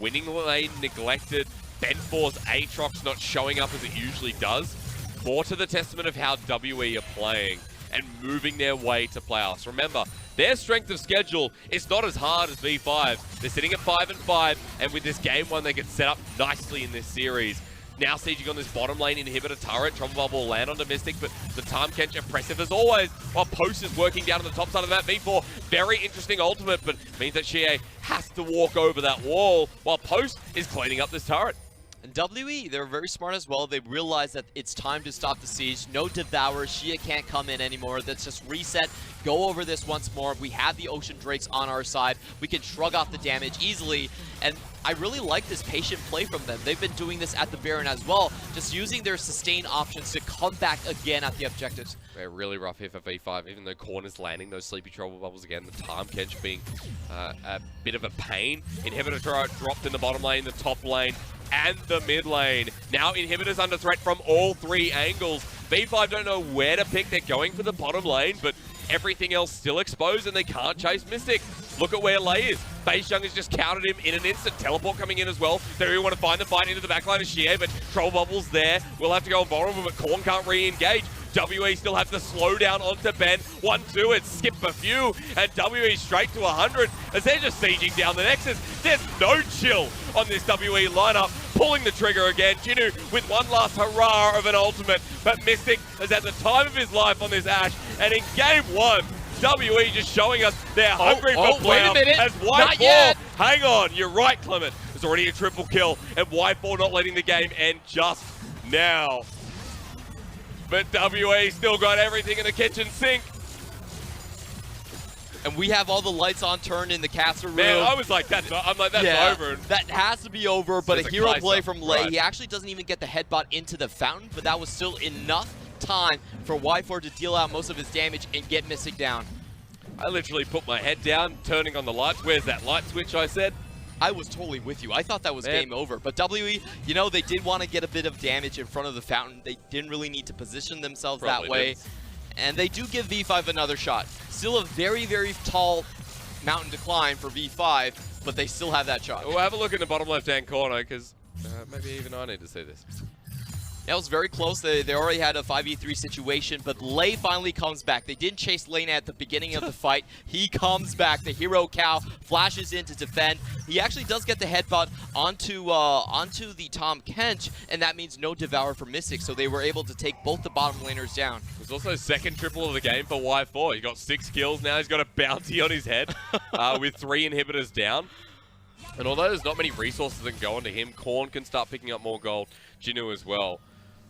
Winning the lane neglected, Ben4's Aatrox not showing up as it usually does. More to the testament of how WE are playing and moving their way to playoffs. Remember, their strength of schedule is not as hard as V5. They're sitting at 5-5, and with this game one, they get set up nicely in this series. Now sieging on this bottom lane inhibitor turret. Trouble Bubble will land onto Mystic, but the Tahm Kench impressive as always. While Post is working down on the top side of that V4. Very interesting ultimate, but means that xiye has to walk over that wall while Post is cleaning up this turret. And WE, they're very smart as well. They realize that it's time to stop the siege. No Devour. xiye can't come in anymore. Let's just reset, go over this once more. We have the Ocean Drakes on our side. We can shrug off the damage easily. And I really like this patient play from them. They've been doing this at the Baron as well, just using their sustain options to come back again at the objectives. They're really rough here for V5, even though Corner's landing those sleepy Trouble Bubbles again. The Tahm Kench being a bit of a pain. Inhibitor turret dropped in the bottom lane, the top lane, and the mid lane. Now Inhibitor's under threat from all 3 angles. V5 don't know where to pick. They're going for the bottom lane, but everything else still exposed and they can't chase Mystic. Look at where Lei is. beishang has just countered him in an instant. Teleport coming in as well. They really want to find the fight into the backline of xiye, but Trouble Bubble's there. We'll have to go vulnerable, but Korn can't re-engage. WE still have to slow down onto Ben. 1-2, it's skip a few, and WE straight to 100 as they're just sieging down the Nexus. There's no chill on this WE lineup. Pulling the trigger again. Jinoo with one last hurrah of an ultimate, but Mystic is at the time of his life on this Ashe, and in game 1, WE just showing us they're hungry for playoffs. Wait a minute, as not yet. Hang on, you're right, Clement. There's already a triple kill, and Y4 not letting the game end just now. But WE still got everything in the kitchen sink. And we have all the lights on turned in the castle room. Man, I was like, that's over. That has to be over, but a hero play from Lei. Right. He actually doesn't even get the headbutt into the fountain, but that was still enough time for Y4 to deal out most of his damage and get Mystic down. I literally put my head down, turning on the lights. Where's that light switch, I said? I was totally with you. I thought that was game over. But WE, you know, they did want to get a bit of damage in front of the fountain. They didn't really need to position themselves that way. And they do give V5 another shot. Still a very, very tall mountain decline for V5, but they still have that shot. We'll have a look in the bottom left-hand corner, because maybe even I need to see this. That was very close. They already had a 5v3 situation, but Lei finally comes back. They didn't chase Lane at the beginning of the fight. He comes back. The hero cow flashes in to defend. He actually does get the headbutt onto the Tahm Kench, and that means no Devour for Mystic, so they were able to take both the bottom laners down. There's also second triple of the game for Y4. He got 6 kills now. He's got a bounty on his head with 3 inhibitors down. And although there's not many resources that can go onto him, Korn can start picking up more gold. Jinoo as well.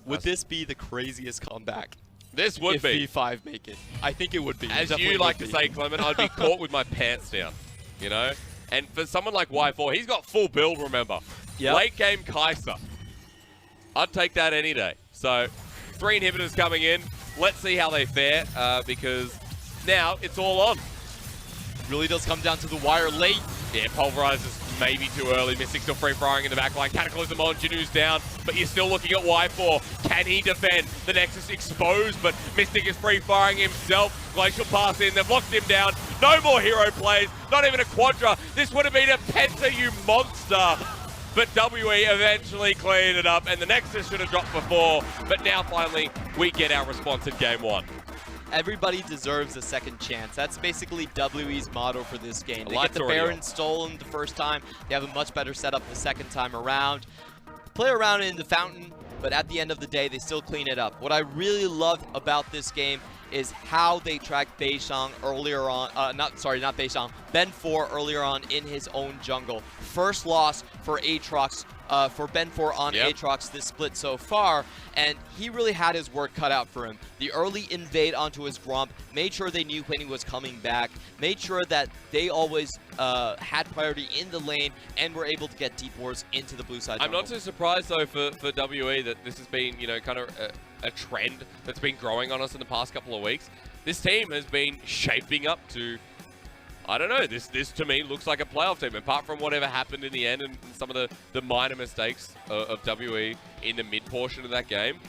Would this be the craziest comeback? This would be. If V5 make it. I think it would be. As you like to say, Clement, I'd be caught with my pants down, you know? And for someone like Y4, he's got full build, remember. Yep. Late game Kai'Sa. I'd take that any day. So, 3 inhibitors coming in. Let's see how they fare, because now it's all on. Really does come down to the wire late. Yeah, Pulverize is maybe too early. Mystic still free firing in the back line. Cataclysm on, Jinoo's down, but you're still looking at Y4. Can he defend? The Nexus exposed, but Mystic is free firing himself. Glacial pass in, they've locked him down. No more hero plays, not even a Quadra. This would have been a Penta, you monster. But WE eventually cleaned it up, and the Nexus should have dropped before. But now finally, we get our response in game 1. Everybody deserves a second chance. That's basically WE's motto for this game. They get the Baron stolen the first time. They have a much better setup the second time around. Play around in the fountain, but at the end of the day, they still clean it up. What I really love about this game is how they tracked beishang earlier on. Not beishang. Ben4 earlier on in his own jungle. First loss for Aatrox for Ben 4 on Yep. Aatrox this split so far, and he really had his work cut out for him. The early invade onto his Gromp, made sure they knew when he was coming back, made sure that they always had priority in the lane, and were able to get deep wars into the blue side I'm jungle. not too surprised, though, for WE that this has been, you know, kind of a trend that's been growing on us in the past couple of weeks. This team has been shaping up to, I don't know, this to me looks like a playoff team, apart from whatever happened in the end and some of the minor mistakes of WE in the mid portion of that game.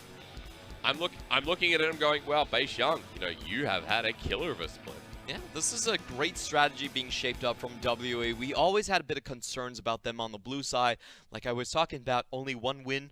I'm looking at it and I'm going, wow, beishang, you know, you have had a killer of a split. Yeah, this is a great strategy being shaped up from WE. We always had a bit of concerns about them on the blue side. Like I was talking about, only one win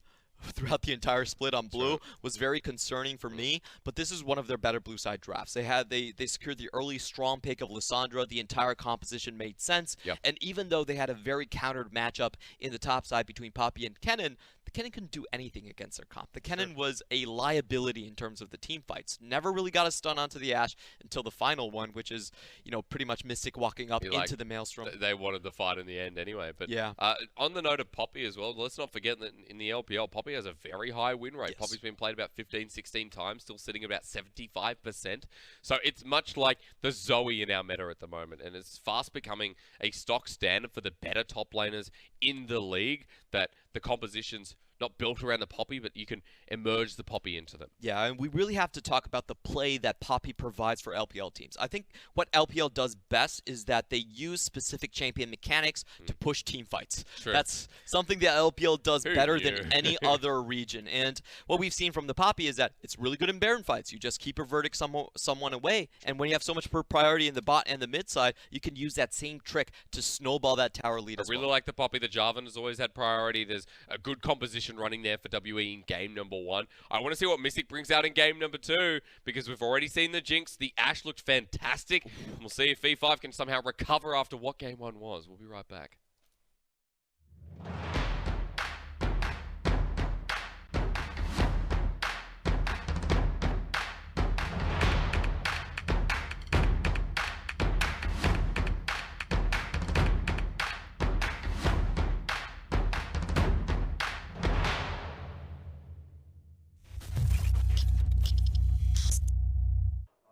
throughout the entire split on blue was very concerning for me, but this is one of their better blue side drafts. They secured the early strong pick of Lissandra. The entire composition made sense, and even though they had a very countered matchup in the top side between Poppy and Kennen, the Kennen couldn't do anything against their comp. The Kennen was a liability in terms of the team fights. Never really got a stun onto the Ashe until the final one, which is, you know, pretty much Mystic walking up into the Maelstrom. They wanted the fight in the end anyway. But yeah. On the note of Poppy as well, let's not forget that in the LPL, Poppy has a very high win rate. Yes. Poppy's been played about 15, 16 times, still sitting at about 75%. So it's much like the Zoe in our meta at the moment, and it's fast becoming a stock standard for the better top laners in the league, that the composition's not built around the Poppy, but you can emerge the Poppy into them. Yeah, and we really have to talk about the play that Poppy provides for LPL teams. I think what LPL does best is that they use specific champion mechanics to push team fights. True. That's something that LPL does better knew? than any other region. And what we've seen from the Poppy is that it's really good in Baron fights. You just keep a verdict someone away, and when you have so much priority in the bot and the mid side, you can use that same trick to snowball that tower lead as well. I really like the Poppy. The Jarvan has always had priority. There's a good composition running there for WE in game number 1. I want to see what Mystic brings out in game number 2, because we've already seen the Jinx. The Ashe looked fantastic. We'll see if V5 can somehow recover after what game 1 was. We'll be right back.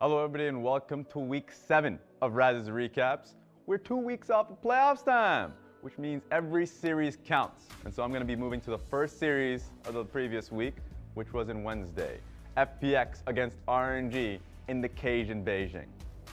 Hello everybody and welcome to week 7 of Raz's Recaps. We're 2 weeks off of playoffs time, which means every series counts. And so I'm going to be moving to the first series of the previous week, which was in Wednesday. FPX against RNG in the cage in Beijing.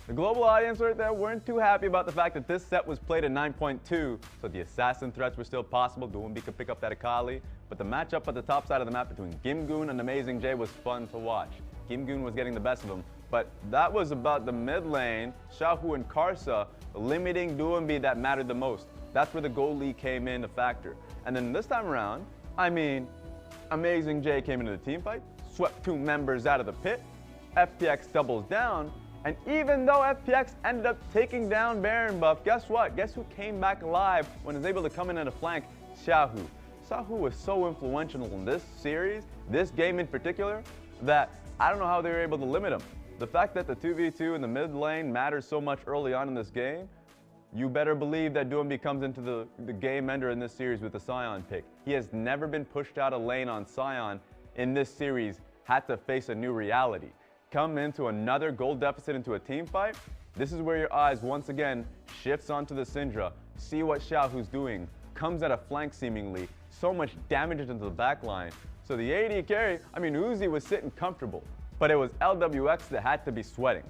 The global audience right there weren't too happy about the fact that this set was played at 9.2, so the assassin threats were still possible. Doombi could pick up that Akali, but the matchup at the top side of the map between Gimgoon and Amazing J was fun to watch. Gimgoon was getting the best of him, but that was about the mid lane, Xiaohu and Karsa, limiting Doombi that mattered the most. That's where the gold lead came in to factor. And then this time around, I mean, Amazing J came into the team fight, swept 2 members out of the pit, FPX doubles down, and even though FPX ended up taking down Baron buff, guess what? Guess who came back alive when he was able to come in at a flank? Xiaohu. Xiaohu was so influential in this series, this game in particular, that I don't know how they were able to limit him. The fact that the 2v2 in the mid lane matters so much early on in this game, you better believe that Doombi comes into the game ender in this series with the Sion pick. He has never been pushed out of lane on Sion in this series, had to face a new reality. Come into another gold deficit into a team fight, this is where your eyes once again shifts onto the Syndra, see what Xiaohu's doing, comes at a flank seemingly, so much damage into the back line. So the AD carry, I mean Uzi was sitting comfortable, but it was LWX that had to be sweating.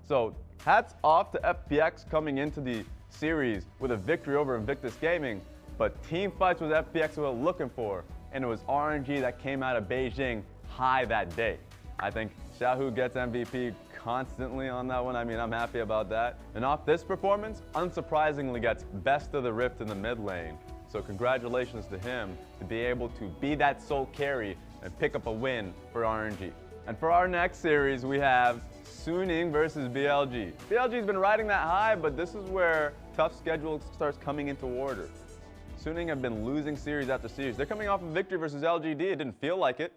So hats off to FPX coming into the series with a victory over Invictus Gaming, but team fights was FPX were looking for, and it was RNG that came out of Beijing high that day. I think Xiaohu gets MVP constantly on that one. I mean, I'm happy about that. And off this performance, unsurprisingly gets best of the rift in the mid lane. So congratulations to him to be able to be that sole carry and pick up a win for RNG. And for our next series, we have Suning versus BLG. BLG's been riding that high, but this is where tough schedule starts coming into order. Suning have been losing series after series. They're coming off a victory versus LGD. It didn't feel like it.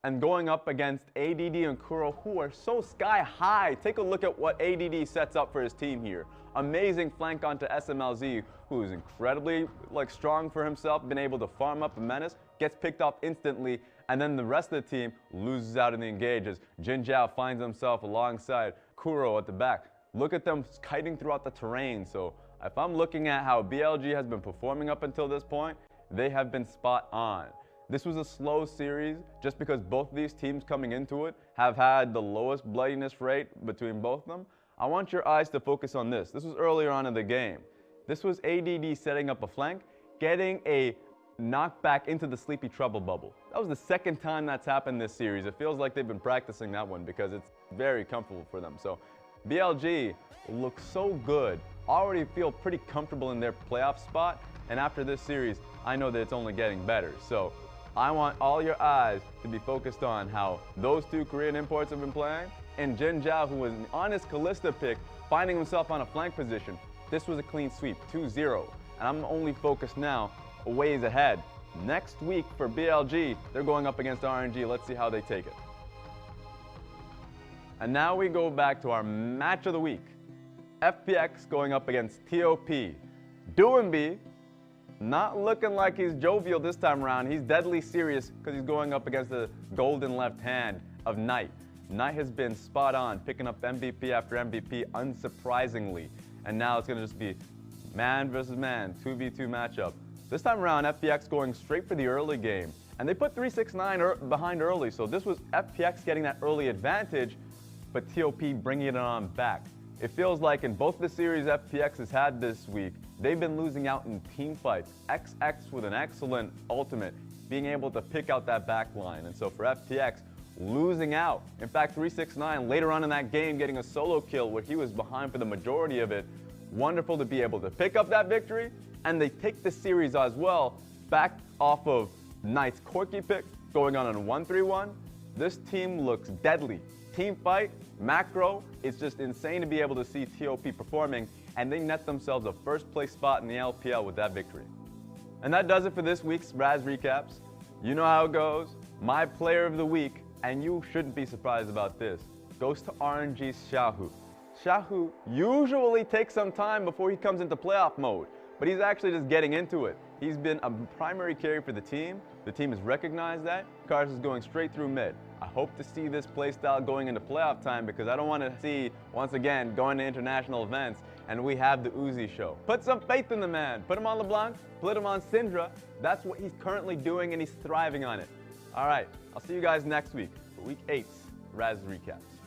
And going up against ADD and Kuro, who are so sky high. Take a look at what ADD sets up for his team here. Amazing flank onto SMLZ, who is incredibly strong for himself, been able to farm up a menace, gets picked off instantly, and then the rest of the team loses out in the engage as Jin Zhao finds himself alongside Kuro at the back. Look at them kiting throughout the terrain. So if I'm looking at how BLG has been performing up until this point, they have been spot on. This was a slow series just because both of these teams coming into it have had the lowest bloodiness rate between both of them. I want your eyes to focus on this. This was earlier on in the game. This was ADD setting up a flank, getting a knockback into the Sleepy Trouble bubble. That was the second time that's happened this series. It feels like they've been practicing that one because it's very comfortable for them. So BLG looks so good. Already feel pretty comfortable in their playoff spot. And after this series, I know that it's only getting better. So I want all your eyes to be focused on how those two Korean imports have been playing. And Jin Zhao, who was an honest Kalista pick, finding himself on a flank position. This was a clean sweep, 2-0. And I'm only focused now a ways ahead. Next week for BLG, they're going up against RNG. Let's see how they take it. And now we go back to our match of the week. FPX going up against TOP. Doinby, not looking like he's jovial this time around. He's deadly serious because he's going up against the golden left hand of Knight. Knight has been spot on, picking up MVP after MVP, unsurprisingly. And now it's going to just be man versus man, 2v2 matchup. This time around, FPX going straight for the early game. And they put 369 behind early, so this was FPX getting that early advantage, but TOP bringing it on back. It feels like in both the series FPX has had this week, they've been losing out in team fights. XX with an excellent ultimate, being able to pick out that back line. And so for FPX, losing out. In fact, 369 later on in that game getting a solo kill where he was behind for the majority of it. Wonderful to be able to pick up that victory. And they take the series as well, back off of Knight's quirky pick, going on a 1-3-1. This team looks deadly. Team fight, macro, it's just insane to be able to see TOP performing, and they net themselves a first place spot in the LPL with that victory. And that does it for this week's Raz Recaps. You know how it goes. My player of the week, and you shouldn't be surprised about this, goes to RNG's Xiaohu. Xiaohu usually takes some time before he comes into playoff mode, but he's actually just getting into it. He's been a primary carry for the team. The team has recognized that. Cars is going straight through mid. I hope to see this playstyle going into playoff time because I don't want to see, once again, going to international events and we have the Uzi show. Put some faith in the man. Put him on LeBlanc, put him on Syndra. That's what he's currently doing and he's thriving on it. All right, I'll see you guys next week for week 8's Raz Recaps.